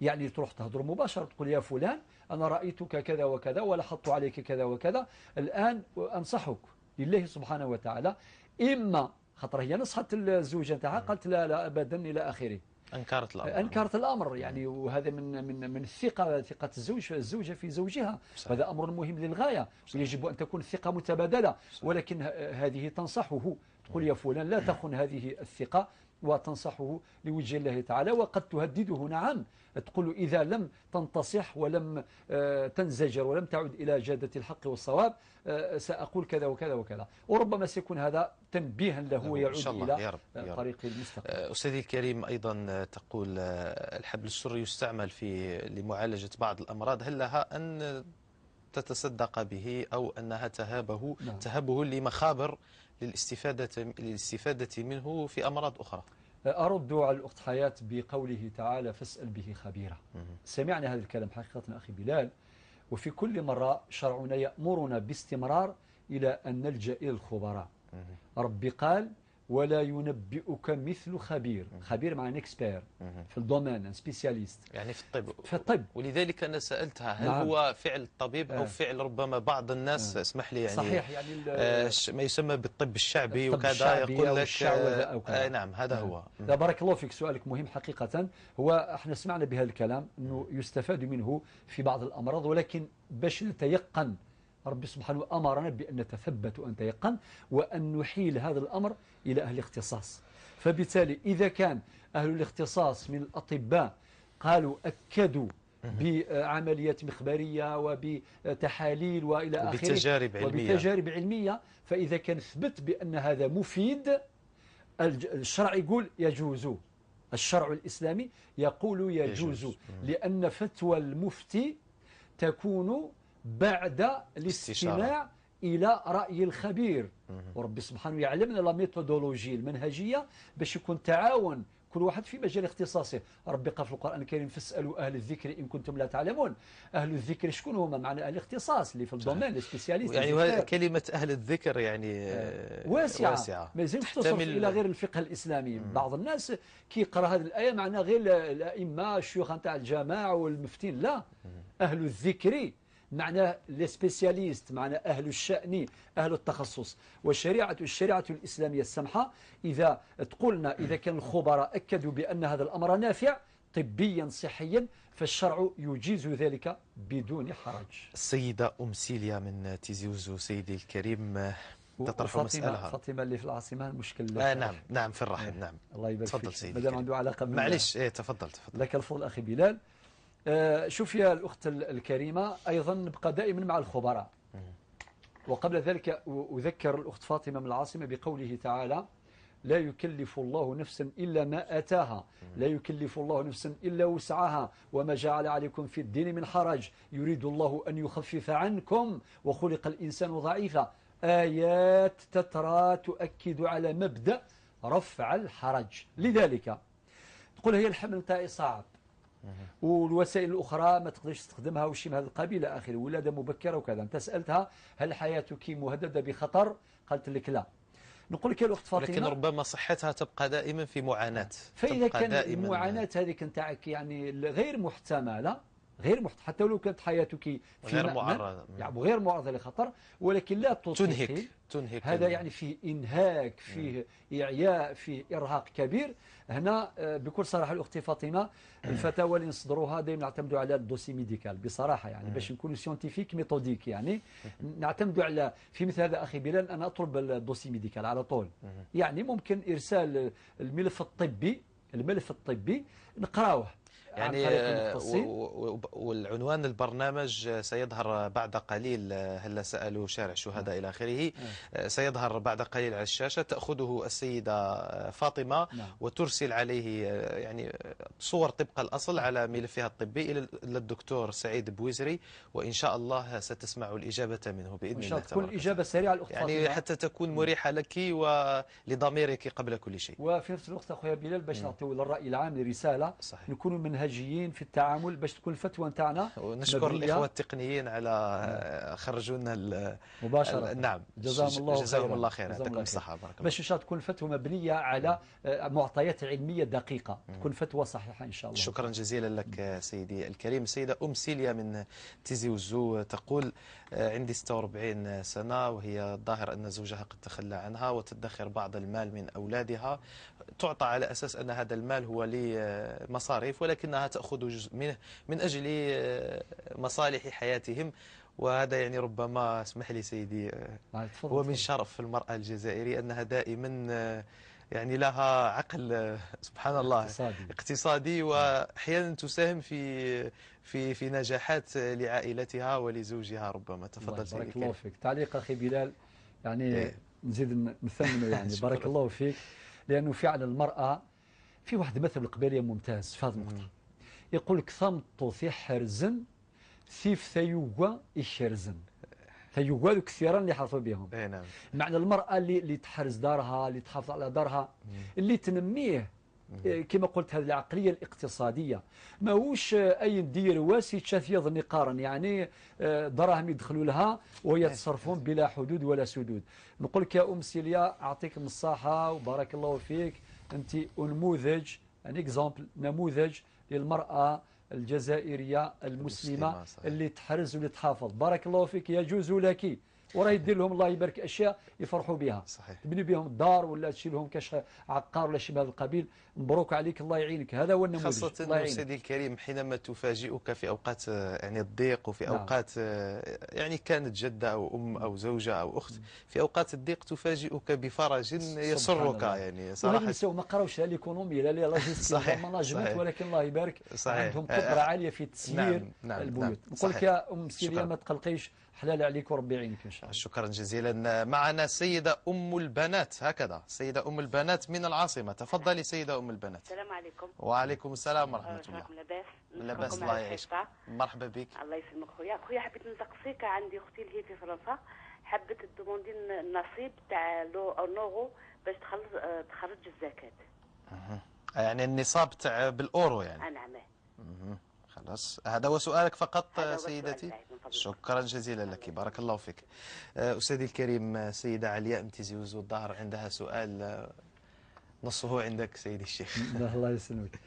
يعني تروح تهضر مباشرة، تقول يا فلان أنا رأيتك كذا وكذا ولاحظت عليك كذا وكذا، الآن أنصحك لله سبحانه وتعالى. إما خاطر هي نصحت الزوجة نتاعها، قالت لا أبدا إلى آخره، أنكرت الأمر يعني. وهذا من ثقة الزوجة في زوجها. هذا أمر مهم للغاية، ويجب أن تكون الثقة متبادلة. ولكن هذه تنصحه، تقول يا فلان لا تخن هذه الثقة، وتنصحه لوجه الله تعالى. وقد تهدده، نعم، تقول إذا لم تنتصح ولم تنزجر ولم تعد إلى جادة الحق والصواب سأقول كذا وكذا وكذا. وربما سيكون هذا تنبيها له ويعود إلى طريق المستقبل. أستاذي الكريم، أيضا تقول الحبل السري يستعمل لمعالجة بعض الأمراض، هل لها أن تتصدق به أو أنها تهبه لمخابر للاستفادة منه في أمراض أخرى؟ أرد على الأخت حياة بقوله تعالى: فاسأل به خبيرا. سمعنا هذا الكلام حقيقة أخي بلال، وفي كل مرة شرعنا يأمرنا باستمرار إلى أن نلجأ إلى الخبراء. ربي قال: ولا ينبئك مثل خبير. خبير معنى اكسبير في الدومين، سبيسياليست يعني في الطب. ولذلك أنا سألتها هل هو فعل الطبيب أو فعل ربما بعض الناس اسمح لي يعني صحيح، يعني ما يسمى بالطب الشعبي وكذا، يقول لك نعم هذا هو. لا بارك الله فيك، سؤالك مهم حقيقة. هو احنا سمعنا بهذا الكلام أنه يستفاد منه في بعض الأمراض، ولكن باش نتيقن ربي سبحانه أمرنا بأن نتثبت ونتيقن وأن نحيل هذا الأمر إلى أهل الاختصاص. فبالتالي إذا كان أهل الاختصاص من الأطباء قالوا أكدوا بعمليات مخبرية وبتحاليل وإلى آخره وبتجارب علمية، فإذا كان ثبت بأن هذا مفيد، الشرع يقول يجوز، الشرع الإسلامي يقول يجوز، لأن فتوى المفتي تكون بعد الاستماع إلى رأي الخبير. وربي سبحانه يعلمنا لا ميثودولوجي المنهجية باش يكون تعاون كل واحد في مجال اختصاصه. ربي قال في القرآن الكريم: فاسألوا أهل الذكر إن كنتم لا تعلمون. أهل الذكر شكون هما؟ معنى أهل الاختصاص اللي في الدومين، السبيسياليست. يعني كلمة أهل الذكر يعني واسعة ما يزيد تصل إلى غير الفقه الإسلامي. بعض الناس كي يقرأ هذه الآية معنى غير الأئمة الشيوخ نتاع الجماعة والمفتين، لا. أهل الذكر معناه السبيسياليست، معناه أهل الشأن، أهل التخصص. والشريعة الإسلامية السمحة إذا تقولنا إذا كان الخبراء أكدوا بأن هذا الأمر نافع طبيا صحيا، فالشرع يجيز ذلك بدون حرج. السيدة سيليا من تيزي وزو، سيدي الكريم، تطرح مسألة. فاطمة اللي في العاصمة المشكل نعم في الرحم. نعم الله يبارك فيك. تفضل سيدي. مادام عنده علاقة معليش تفضل لك الفضل أخي بلال. شوف يا الأخت الكريمة، أيضا نبقى دائما مع الخبراء. وقبل ذلك أذكر الأخت فاطمة من العاصمة بقوله تعالى: لا يكلف الله نفسا إلا ما أتاها، لا يكلف الله نفسا إلا وسعها، وما جعل عليكم في الدين من حرج، يريد الله أن يخفف عنكم وخلق الإنسان ضعيفا. آيات تترى تؤكد على مبدأ رفع الحرج. لذلك تقول هي الحمل نتاعي صعب والوسائل الأخرى ما تقدرش تستخدمها وشي من هذا القبيل إلى آخره، ولادة مبكرة وكذا. أنت سألتها هل حياتك مهددة بخطر؟ قالت لك لا. نقول لك يا الأخت فاطمة، لكن ربما صحتها تبقى دائما في معاناة. فإذا كان المعاناة هذه نتاعك يعني غير محتملة، حتى ولو كانت حياتك في غير معرضة، يعني غير معرضة لخطر، ولكن لا تنهك هذا يعني فيه إنهاك، فيه إعياء، فيه إرهاق كبير. هنا بكل صراحة الأخت فاطمة، الفتاوى اللي نصدروها دائما نعتمدوا على الدوسي ميديكال بصراحة، يعني باش نكونوا سيونتيفيك ميثوديك، يعني نعتمدوا على في مثل هذا. أخي بلال أنا أطلب الدوسي ميديكال على طول، يعني ممكن إرسال الملف الطبي نقراوه يعني. والعنوان البرنامج سيظهر بعد قليل، هلا سألوا شارع شهداء إلى آخره، سيظهر بعد قليل على الشاشة. تأخذه السيدة فاطمة وترسل عليه يعني صور طبق الأصل على ملفها الطبي إلى الدكتور سعيد بويزري، وإن شاء الله ستسمع الإجابة منه بإذن الله. تكون الإجابة سريعة الأخت يعني فاطمة، حتى تكون مريحة لك ولضميرك قبل كل شيء. وفي نفس الوقت أخويا بلال باش نعطيو للرأي العام رسالة، نكونوا منهجيين في التعامل باش تكون الفتوى نتاعنا. ونشكر الإخوة التقنيين على خرجوا لنا مباشرة. نعم، جزاهم الله خير. يعطيكم الصحة، بارك الله. باش إن شاء الله تكون الفتوى مبنية على معطيات علمية دقيقة، تكون فتوى صحيحة إن شاء الله. شكرا جزيلا لك سيدي الكريم. السيدة سيليا من تيزي وزو تقول عندي 46 سنة، وهي الظاهر أن زوجها قد تخلى عنها وتدخر بعض المال من أولادها، تعطى على أساس أن هذا المال هو لمصاريف، ولكنها تأخذ جزء منه من أجل مصالح حياتهم. وهذا يعني ربما، اسمح لي سيدي، هو من شرف المرأة الجزائرية أنها دائما يعني لها عقل سبحان الله اقتصادي، وأحيانا تساهم في نجاحات لعائلتها ولزوجها ربما. تفضل سيدي. بارك الله فيك. تعليق أخي بلال يعني نزيد نثمنه يعني بارك الله فيك، لأنه فعلا المرأة في واحد مثل القبيلية ممتاز في هذه النقطة، يقول لك ثمطو في حرزن ثيف ثيوغا إشرزن. ثيوغا ذو كثيرا اللي حرفوا بهم. نعم. معنى المرأة اللي تحرز دارها، اللي تحافظ على دارها، اللي تنميه كما قلت هذه العقلية الاقتصادية، ماهوش أي ندير واسي تشاف يظني قارن، يعني دراهم يدخلوا لها وهي تصرفون بلا حدود ولا سدود. نقول لك يا سيليا أعطيك الصحة وبارك الله فيك، أنت نموذج، نموذج للمرأة الجزائرية المسلمة اللي تحرز واللي تحافظ. بارك الله فيك، يجوز لك، وراه يدير لهم الله يبارك اشياء يفرحوا بها. صحيح. تبني بهم الدار ولا تشيل لهم كاش عقار ولا شيء من هذا القبيل. مبروك عليك، الله يعينك. هذا هو النموذج. خاصة سيدي الكريم حينما تفاجئك في اوقات يعني الضيق، وفي اوقات يعني كانت جدة او ام او زوجة او اخت، في اوقات الضيق تفاجئك بفرج يسرك يعني صراحة. وهذه ما قراوش لا ليكونومي لا لا ماناجمنت، ولكن الله يبارك عندهم قدرة عالية في تسيير البيوت. نقول لك يا سيليا ما تقلقيش، حلال عليك وربي يعينك ان شاء الله. شكرا جزيلا. معنا السيدة ام البنات، هكذا السيدة ام البنات من العاصمة. تفضلي سيدة ام البنات. السلام عليكم. وعليكم السلام ورحمة الله. لاباس؟ لاباس الله يعيشك. مرحبا بك. الله يسلمك خويا حبيت نسقسيك، عندي اختي اللي هي في فرنسا، حبت تدوموندي النصيب تاع نورو باش تخرج الزكاة. يعني النصاب تاع بالاورو يعني. نعم. خلاص، هذا هو سؤالك فقط سيدتي. شكرا جزيلا لك، بارك الله فيك. أستاذي الكريم سيدة علياء متيزي وزو، الظاهر عندها سؤال نصه عندك سيدي الشيخ. الله يسلمك.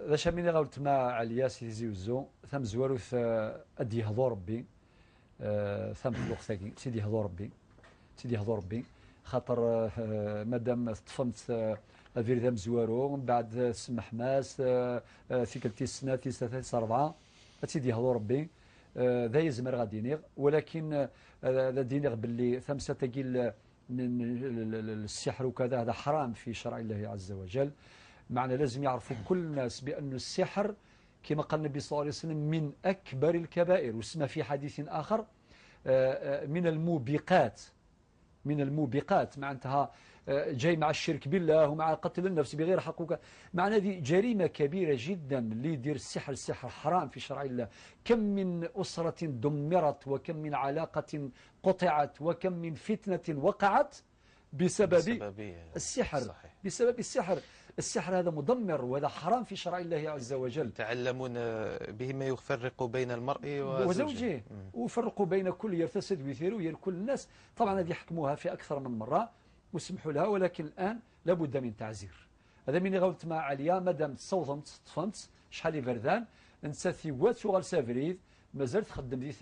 ذا شاميني غاولت مع علياء سيدي وزو ثم زواروث أدي هضو ربي، ثم في سيدي هضو ربي خاطر مادام طفمت أفير ذا زوارو من بعد سمح ماس ثيكلتي السنة ثلاثة أربعة سيدي هضو ربي ذا يزمر غادي نيغ، ولكن ذا دينيغ باللي ثمسة تقيل السحر وكذا هذا حرام في شرع الله عز وجل. معنى لازم يعرفوا كل الناس بأن السحر كما قال النبي صلى الله عليه وسلم من أكبر الكبائر، واسمى في حديث آخر من الموبقات. من الموبقات معناتها جاي مع الشرك بالله ومع قتل النفس بغير حقوق. معنى هذه جريمة كبيرة جدا اللي يدير السحر حرام في شرع الله. كم من أسرة دمرت، وكم من علاقة قطعت، وكم من فتنة وقعت بسبب السحر. صحيح. بسبب السحر. السحر هذا مدمر وهذا حرام في شرع الله عز وجل. يتعلمون به ما يفرق بين المرء وزوجه ويفرقوا بين كل يرتسد ويثير وير كل الناس. طبعا هذه حكموها في أكثر من مرة وسمحوا لها، ولكن الآن لابد من تعزير. هذا من غلط مع عليا مادام تصوضمت تفهمت شحال بردان نساتي وات وغال سافريد مازال تخدم دي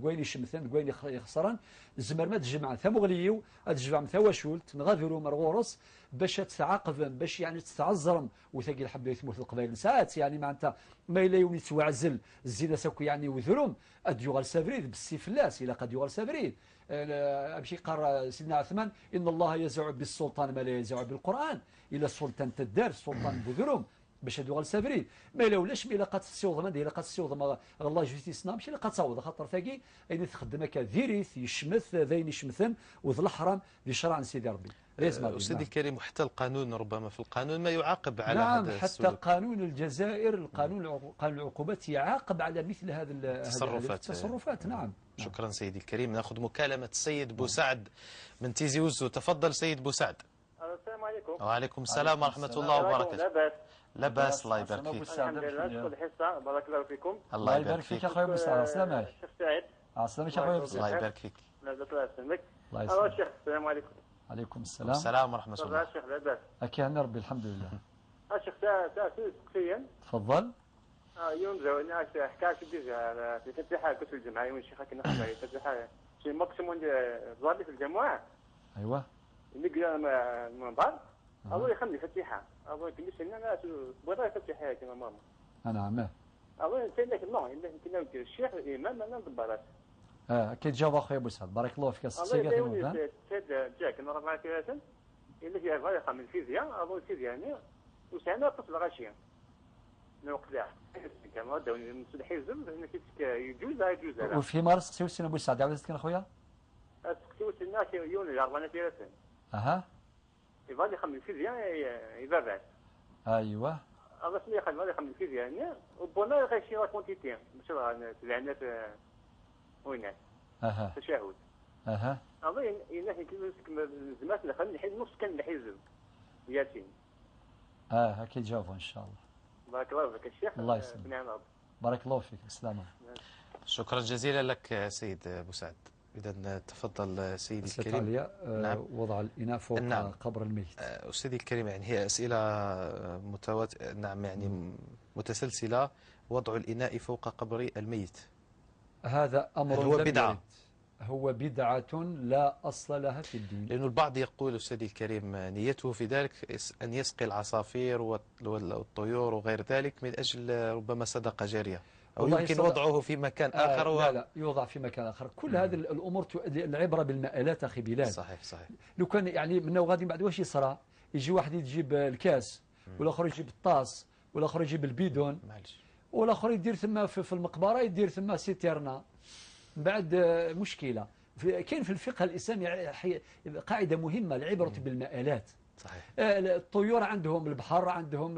كوين شمثان كوين يخسران الزمر ما تجمع ثا مغليو تجمع ثا واشولت نغادروا مرغورس باش تتعاقب باش يعني تتعزرم وثقيل حبه يثموت القبائل ساعات يعني معناتها ما الا يوني توعزل الزينه ساكو يعني وذرهم اديوغال سافريد بالسيف لاس الى قد يوغال سافريد امشي قال سيدنا عثمان ان الله يزع بالسلطان ما لا يزع بالقران الى السلطان تدار السلطان بذرهم باش هادو غالسافرين ما لولاش مي لقات السيوضه ما دايره لقات السيوضه الله جوستيسنا ماشي لقات تصاوض خاطر ثاقي اين تخدم هكا ذيريث يشمث ذين يشمثن وذ الحرام ذي شرع سيدي ربي. أستاذي الكريم حتى القانون ربما في القانون ما يعاقب على نعم هذا حتى السلوك. قانون الجزائر قانون العقوبات يعاقب على مثل هذه التصرفات. نعم. شكرا سيدي الكريم. ناخذ مكالمة السيد بوسعد من تيزي وزو. تفضل سيد بوسعد. السلام عليكم. وعليكم السلام ورحمة الله وبركاته. لا بأس. لا بأس الله يبارك فيك. الحمد لله نشكر الحصة بارك الله فيكم. الله يبارك فيك اخويا بوسعد. السلام الشيخ سعيد. السلام اخويا بوسعد. الله يبارك فيك. لاباس الله يسلمك. الله يسلمك. الشيخ السلام عليكم. عليكم السلام. السلام ورحمة الله. الشيخ لاباس. أكيد ربي الحمد لله. الشيخ تأسيس شخصيا. تفضل. يوم زوجنا حكاية جديدة في فتحة كتب الجمعة يوم الشيخ كنا نحكي فتحة شيء مقسم ظالي في الجماعة. أيوة. نقرا من بعض. أول يخلي فتحة. أول كنيش إن أنا بغيت فتحة كما ماما. نعم. أول سيدنا كنا كنا الشيخ الإمام أنا بالبرات. أكيد جاوب أخويا بوسعد بارك الله فيك. الله سيد جاك نرى معك ياسن اللي فيها غاية من الفيزياء أظن الفيزياء يعني وسعنا طفل غاشية نوقع كما داوني مسلح يزم هنا يجوز لا يجوز لا وفي مارس سوسنا بوسعد عاود كان أخويا سوس الناس يون الأربعة ياسن أها يفضل خمن الفيزياء يبرد أيوة الله سمي خمن الفيزياء يعني وبنا غاشية كونتيتي مش العنات وينات أها تشاهد أها أظن إنه كل زمان نخلي الحين نص كان الحزب ياسين. أكيد جاوبوا إن شاء الله. بارك الله فيك الشيخ. الله يسلمك. بارك الله فيك. السلامة. شكرا جزيلا لك سيد بوسعد. إذا تفضل سيدي الكريم. نعم. وضع الإناء فوق نعم. قبر الميت. أستاذي الكريم يعني هي أسئلة نعم يعني متسلسلة. وضع الإناء فوق قبر الميت هذا أمر هو بدعة. هو بدعة لا أصل لها في الدين. لأن البعض يقول أستاذي الكريم نيته في ذلك أن يسقي العصافير والطيور وغير ذلك من أجل ربما صدقة جارية أو يمكن وضعه في مكان آخر. لا يوضع في مكان آخر. كل هذه الأمور العبرة بالمآلات أخي بلال. صحيح. لو كان يعني منه غادي بعد واش يصرى يجي واحد يجيب الكاس والآخر يجيب الطاس والآخر يجيب البيدون والآخر يدير ثم في المقبرة يدير ثم سيتيرنا بعد مشكلة. كاين في الفقه الإسلامي قاعدة مهمة العبرة بالمآلات. صحيح. الطيور عندهم البحر عندهم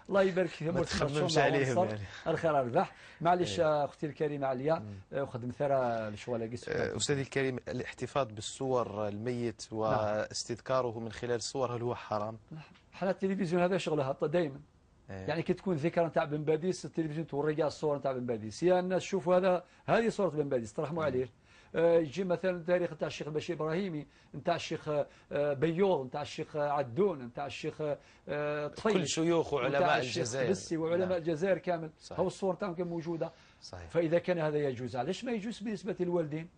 الله يبارك فيهم ما تخممش عليهم يعني. الخير الربح. معليش اختي الكريمه عليا وخدم ثرى الشواله استاذي الكريم الاحتفاظ بالصور الميت واستذكاره من خلال الصور هل هو حرام؟ حالة التلفزيون هذا شغلها دائما. يعني كي تكون ذكرى نتاع بن باديس التلفزيون توري كاع الصور نتاع بن باديس يا الناس شوفوا هذه صورة بن باديس ترحموا عليه. يجي مثلا تاريخ نتاع الشيخ البشير ابراهيمي نتاع الشيخ بيوض نتاع الشيخ عدون نتاع الشيخ طفيل كل شيوخ وعلماء الجزائر بسي وعلماء الجزائر كامل هو الصور تاعهم كان موجوده. صحيح. فاذا كان هذا يجوز علاش ما يجوز بالنسبه للوالدين؟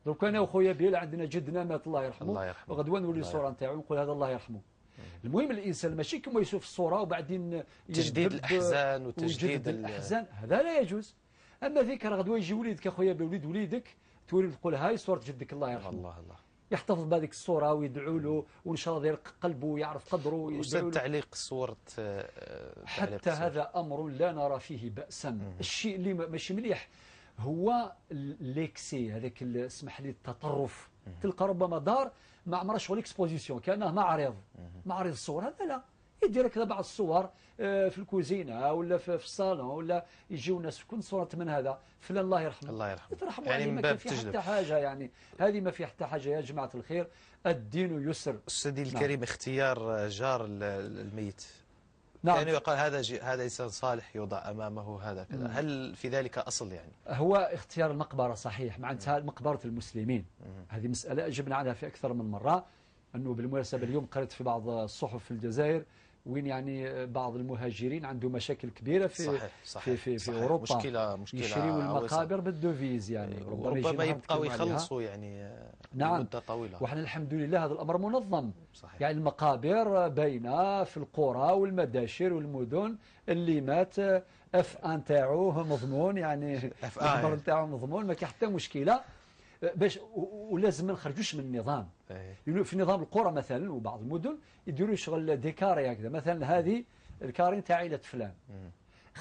دونك انا وخويا بيل عندنا جدنا مات الله يرحمه وغدوه نولي الصوره نتاعو نقول هذا الله يرحمه. المهم الانسان ماشي كما يشوف الصوره وبعدين تجديد الاحزان وتجديد الاحزان هذا لا يجوز. اما ذكر غدوه يجي وليدك اخويا بوليد وليدك تولي تقول هاي صورة جدك الله يرحمه. الله يحتفظ بهذيك الصورة ويدعو له وإن شاء الله يرق قلبه ويعرف قدره ويدعو تعليق صورة حتى هذا أمر لا نرى فيه بأسا. الشيء اللي ماشي مليح هو ليكسي، هذاك اسمح لي التطرف. تلقى ربما دار ما عمرها شغل اكسبوزيسيون، كانه معرض الصور، هذا لا يدير كذا بعض الصور في الكوزينه ولا في الصالون، ولا يجيو ناس كل صوره من هذا فلان الله يرحمه، الله يرحمه، يترحموا يعني عليه، من ما باب كان في تجلب. حتى حاجه، يعني هذه ما في حتى حاجه يا جماعه الخير، الدين يسر. أستاذي الكريم، اختيار جار الميت، نعم. يعني يقال هذا إنسان صالح يوضع أمامه هذا كذا، هل في ذلك أصل يعني؟ هو اختيار المقبرة صحيح، معناتها مقبرة المسلمين، هذه مسألة أجبنا عنها في أكثر من مرة. أنه بالمناسبة اليوم قرأت في بعض الصحف في الجزائر وين يعني بعض المهاجرين عنده مشاكل كبيرة في أوروبا، مشكلة يشريوا المقابر بالدوفيز، يعني ربما يبقوا يخلصوا يعني نعم مدة طويلة. وإحنا الحمد لله هذا الأمر منظم. صحيح. يعني المقابر باينة في القرى والمداشر والمدن، اللي مات F1 تاعو مضمون، يعني الخبر تاعو مضمون، ما كاين حتى مشكلة. باش ولازم ما نخرجوش من النظام. في نظام القرى مثلا وبعض المدن يديروا شغل ديكاري هكذا، مثلا هذه الكارين تاع عائلة فلان،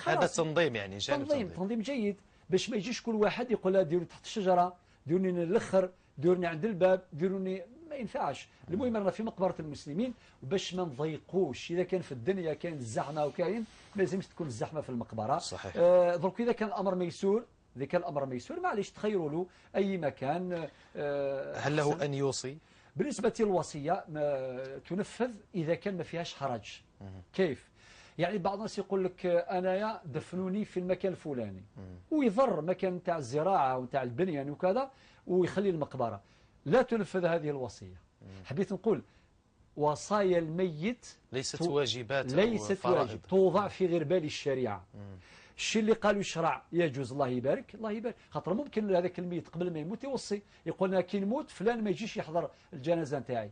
هذا تنظيم، يعني تنظيم جيد، باش ما يجيش كل واحد يقول لا ديروا تحت الشجرة، ديروني الاخر، ديروني عند الباب، ديروني، ما ينفعش. المهم رانا في مقبرة المسلمين، وباش ما نضيقوش، إذا كان في الدنيا كاين الزحمة وكاين، ما لازمش تكون الزحمة في المقبرة. صحيح. درك إذا كان الأمر ميسور، إذا كان الأمر ميسور معليش تخيروا له أي مكان. هل له أن يوصي؟ بالنسبة للوصية تنفذ إذا كان ما فيهاش حرج. كيف؟ يعني بعض الناس يقول لك أنايا دفنوني في المكان الفلاني، ويضر مكان تاع الزراعة وتاع البنيان وكذا، ويخلي المقبرة، لا تنفذ هذه الوصية. حبيت نقول وصايا الميت ليست واجبات، ليست واجب، توضع في غربال الشريعة. الشيء اللي قالوا يشرع يجوز، الله يبارك الله يبارك، خاطر ممكن هذاك الميت قبل ما يموت يوصي، يقول لنا كي نموت فلان ما يجيش يحضر الجنازة نتاعي.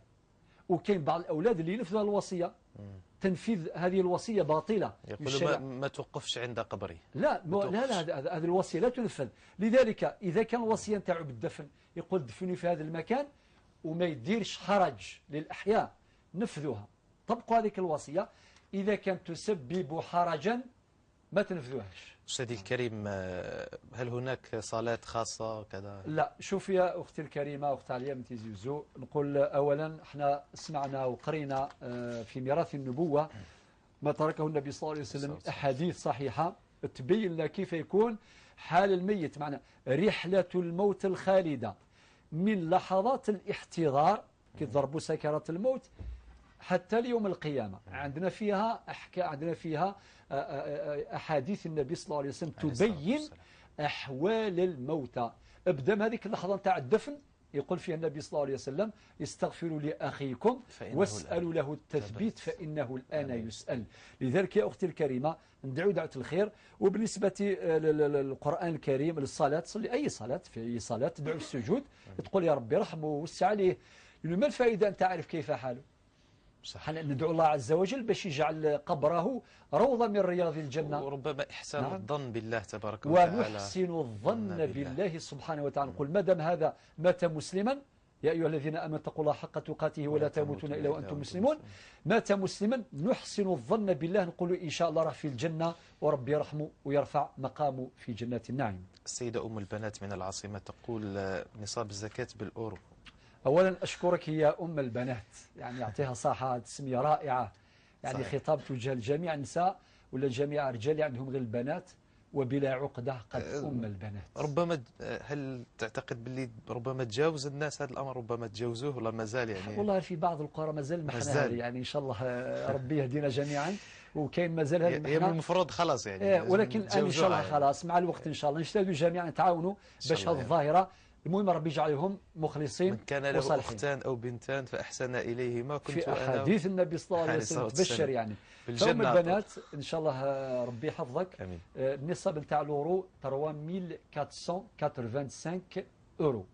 وكاين بعض الأولاد اللي ينفذوا الوصية، تنفيذ هذه الوصية باطلة. يقولوا ما توقفش عند قبري. لا هذه الوصية لا تنفذ. لذلك إذا كان الوصية نتاعو بالدفن، يقول دفني في هذا المكان، وما يديرش حرج للأحياء، نفذوها، طبقوا هذه الوصية. إذا كانت تسبب حرجا ما تنفذوهاش. أستاذي الكريم، هل هناك صلاة خاصة كذا؟ لا، شوف يا أختي الكريمة، أخت عليا بنت زيزو، نقول أولا احنا سمعنا وقرينا في ميراث النبوة ما تركه النبي صلى الله عليه وسلم، أحاديث صحيحة تبين لنا كيف يكون حال الميت، معنا رحلة الموت الخالدة من لحظات الاحتضار كي ضربوا سكرات الموت حتى ليوم القيامة. عندنا فيها أحاديث النبي صلى الله عليه وسلم تبين أحوال الموتى. ابدأ من هذيك اللحظة نتاع الدفن، يقول فيها النبي صلى الله عليه وسلم استغفروا لأخيكم واسألوا له التثبيت فإنه الآن يسأل. لذلك يا أختي الكريمة ندعو دعوة الخير. وبالنسبة للقرآن الكريم للصلاة، تصلي أي صلاة، في أي صلاة تدعو السجود، تقول يا ربي رحمه ووسع عليه، ما الفائدة أن تعرف كيف حاله. ندعو الله عز وجل باش يجعل قبره روضة من رياض الجنة. وربما إحسان الظن بالله تبارك وتعالى، ونحسن الظن بالله سبحانه وتعالى. نقول مادام هذا مات مسلما، يا أيها الذين آمنوا اتقوا الله حق تقاته ولا تموتون إلا وأنتم مسلمون، مات مسلما نحسن الظن بالله، نقول إن شاء الله راح في الجنة وربي يرحمه ويرفع مقامه في جنات النعيم. السيدة أم البنات من العاصمة تقول نصاب الزكاة بالأورو. أولا أشكرك يا أم البنات، يعني يعطيها صحة، تسمية رائعة، يعني صحيح. خطاب توجه لجميع النساء ولا جميع الرجال اللي عندهم غير البنات، وبلا عقدة قد أم البنات. ربما هل تعتقد باللي ربما تجاوز الناس هذا الأمر، ربما تجاوزوه ولا مازال؟ يعني والله في بعض القرى مازال محنا، يعني إن شاء الله ربي يهدينا جميعا، وكاين مازال هذا المحنة. يعني المفروض خلاص يعني ولكن إن شاء الله خلاص مع الوقت إن شاء الله نجتهدوا جميعا نتعاونوا باش هذه الظاهرة، المهم ربي يجعلهم مخلصين. من كان له أختان أو بنتان فأحسن إليهما كنت في أحاديث النبي صلى الله عليه وسلم تبشر، يعني فهم البنات إن شاء الله ربي يحفظك. آمين. النصاب نتاع الأورو 3485 أورو،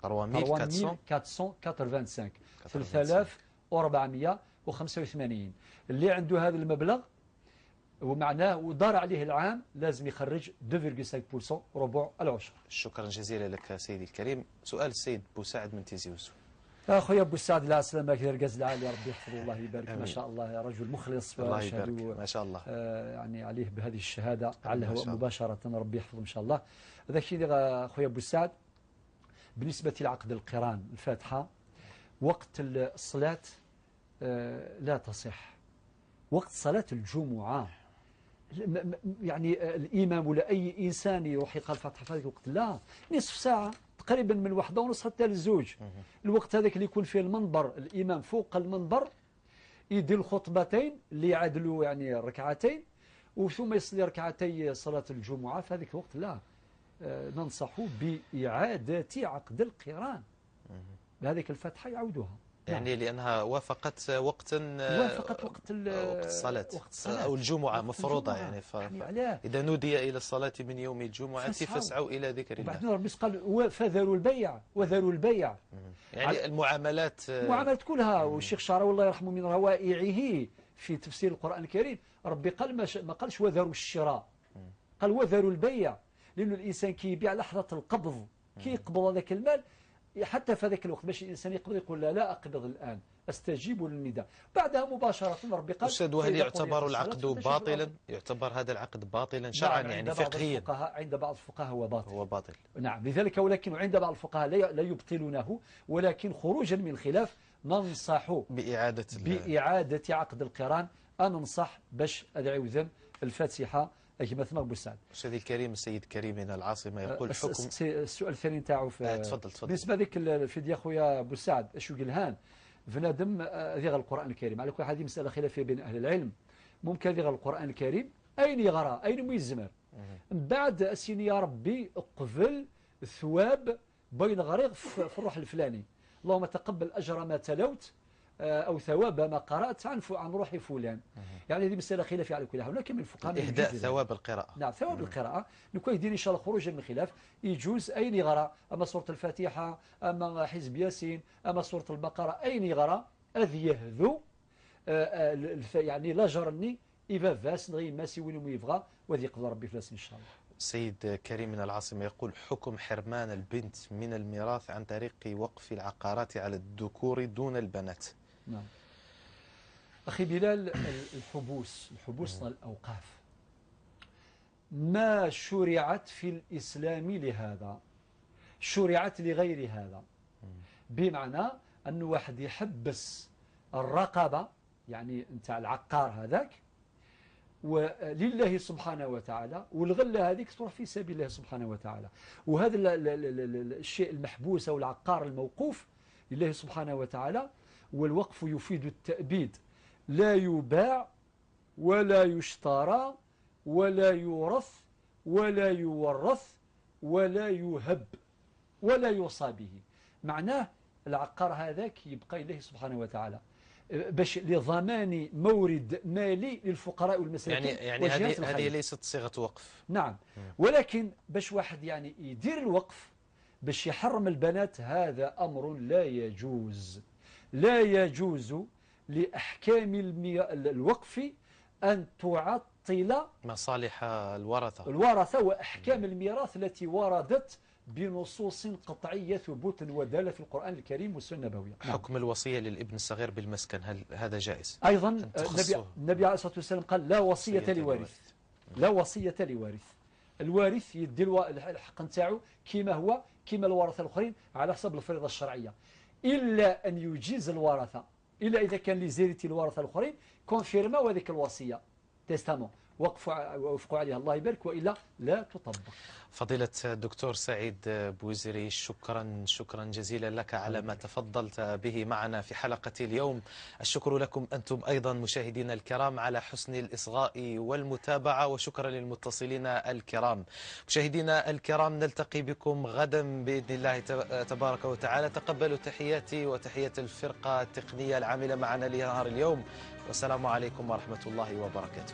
3485 3485. اللي عنده هذا المبلغ ومعناه ودار عليه العام لازم يخرج 2.5% ربع العشر. شكرا جزيلا لك سيدي الكريم. سؤال السيد بوسعد من تيزي وزو. اخويا ابو سعد لا سلامك ديال الكاز العالي، ربي يحفظه الله يبارك. ما آمين. شاء الله رجل مخلص، الله يبارك واشهد ما شاء الله. يعني عليه بهذه الشهاده على ما الهواء شاء الله. مباشره، ربي يحفظه ان شاء الله. هذا الشيء اخويا ابو سعد بالنسبه لعقد القران الفاتحه، وقت الصلاه لا تصح. وقت صلاه الجمعه يعني الامام ولا اي انسان يروح يقرا الفاتحه في هذا الوقت، لا، نصف ساعه تقريبا من 1:30 حتى للزوج. الوقت هذاك اللي يكون فيه المنبر، الامام فوق المنبر يدير الخطبتين اللي يعادلوا يعني ركعتين، وثم يصلي ركعتي صلاة الجمعة. في هذاك الوقت لا، ننصح بإعادة عقد القران بهذيك الفتحة يعودوها، يعني لأنها وافقت وقت وقت الصلاة أو الجمعة مفروضة يعني إذا نودي إلى الصلاة من يوم الجمعة فاسعوا إلى ذكر الله. وبعدين ربي قال فذروا البيع وذروا البيع، يعني المعاملات كلها. والشيخ شعراوي الله يرحمه من روائعه في تفسير القرآن الكريم، ربي قال ما قالش وذروا الشراء، قال وذروا البيع، لأنه الإنسان كي يبيع لحظة القبض، كي يقبض هذاك المال، حتى في ذاك الوقت باش الإنسان يقبض يقول لا أقبض الآن، أستجيب للنداء. بعدها مباشرة ربي قال أستاذ، وهل يعتبر العقد باطلا؟ يعتبر هذا العقد باطلا شرعا يعني فقهيا؟ عند بعض الفقهاء هو باطل. نعم، لذلك ولكن عند بعض الفقهاء لا يبطلونه، ولكن خروجا من الخلاف ننصح بإعادة عقد القران. أنا ننصح باش أدعو الفاتحة كما ثم ابو سعد. أستاذي الكريم السيد كريم من العاصمة يقول حكم السؤال الثاني نتاعو تفضل. بالنسبة ذيك الفيديو خويا ابو سعد اشو قالهان بنادم ذي القرآن الكريم، على كل حال هذه مسألة خلافية بين أهل العلم. ممكن ذي القرآن الكريم أين يغرى أين ميزمر من بعد أسيني يا ربي اقبل ثواب بين غريغ في الروح الفلاني، اللهم تقبل أجر ما تلوت أو ثواب ما قرأت عن روح فلان. يعني هذه مسألة خلافية على كل حال، ولكن من الفقهاء إهداء ثواب القراءة. نعم، ثواب القراءة نكون يدير إن شاء الله خروجا من الخلاف يجوز أين يغرى، أما سورة الفاتحة، أما حزب ياسين، أما سورة البقرة، أين يغرى أذ يهذو يعني لا جرني إذا فاس نغي ما سوين يبغى وذي يقضى ربي فلاس إن شاء الله. سيد كريم من العاصمة يقول حكم حرمان البنت من الميراث عن طريق وقف العقارات على الذكور دون البنات. نعم أخي بلال، الحبوس الأوقاف ما شرعت في الإسلام لهذا، شرعت لغير هذا. بمعنى أنه واحد يحبس الرقبة يعني نتاع العقار هذاك ولله سبحانه وتعالى، والغلة هذيك تروح في سبيل الله سبحانه وتعالى. وهذا الشيء المحبوس أو العقار الموقوف لله سبحانه وتعالى، والوقف يفيد التأبيد، لا يباع ولا يشترى ولا يورث ولا يورث ولا يهب ولا يوصى به. معناه العقار هذاك يبقى إليه سبحانه وتعالى باش لضمان مورد مالي للفقراء والمساكين. يعني هذه ليست صيغة وقف. نعم، ولكن باش واحد يعني يدير الوقف باش يحرم البنات، هذا أمر لا يجوز. لا يجوز لأحكام الوقف أن تعطل مصالح الورثة وأحكام الميراث التي وردت بنصوص قطعية ثبوت ودالة في القرآن الكريم والسنة النبوية. حكم الوصية للابن الصغير بالمسكن، هل هذا جائز؟ أيضا النبي عليه الصلاة والسلام قال لا وصية لوارث، لا وصية لوارث. الوارث يدي الحق نتاعو كما هو كما الورثة الآخرين على حسب الفريضة الشرعية، إلا أن يجيز الورثة، إلا إذا كان لزيرتي الورثة الآخرين كونفيرما وهذيك الوصية تستامون وفقوا عليها الله يبارك، وإلا لا تطبق. فضيلة الدكتور سعيد بوزيري، شكرا جزيلا لك على ما تفضلت به معنا في حلقة اليوم. الشكر لكم أنتم أيضا مشاهدينا الكرام على حسن الإصغاء والمتابعة، وشكرا للمتصلين الكرام. مشاهدينا الكرام، نلتقي بكم غدا بإذن الله تبارك وتعالى. تقبلوا تحياتي وتحيات الفرقة التقنية العاملة معنا لنهار اليوم، والسلام عليكم ورحمة الله وبركاته.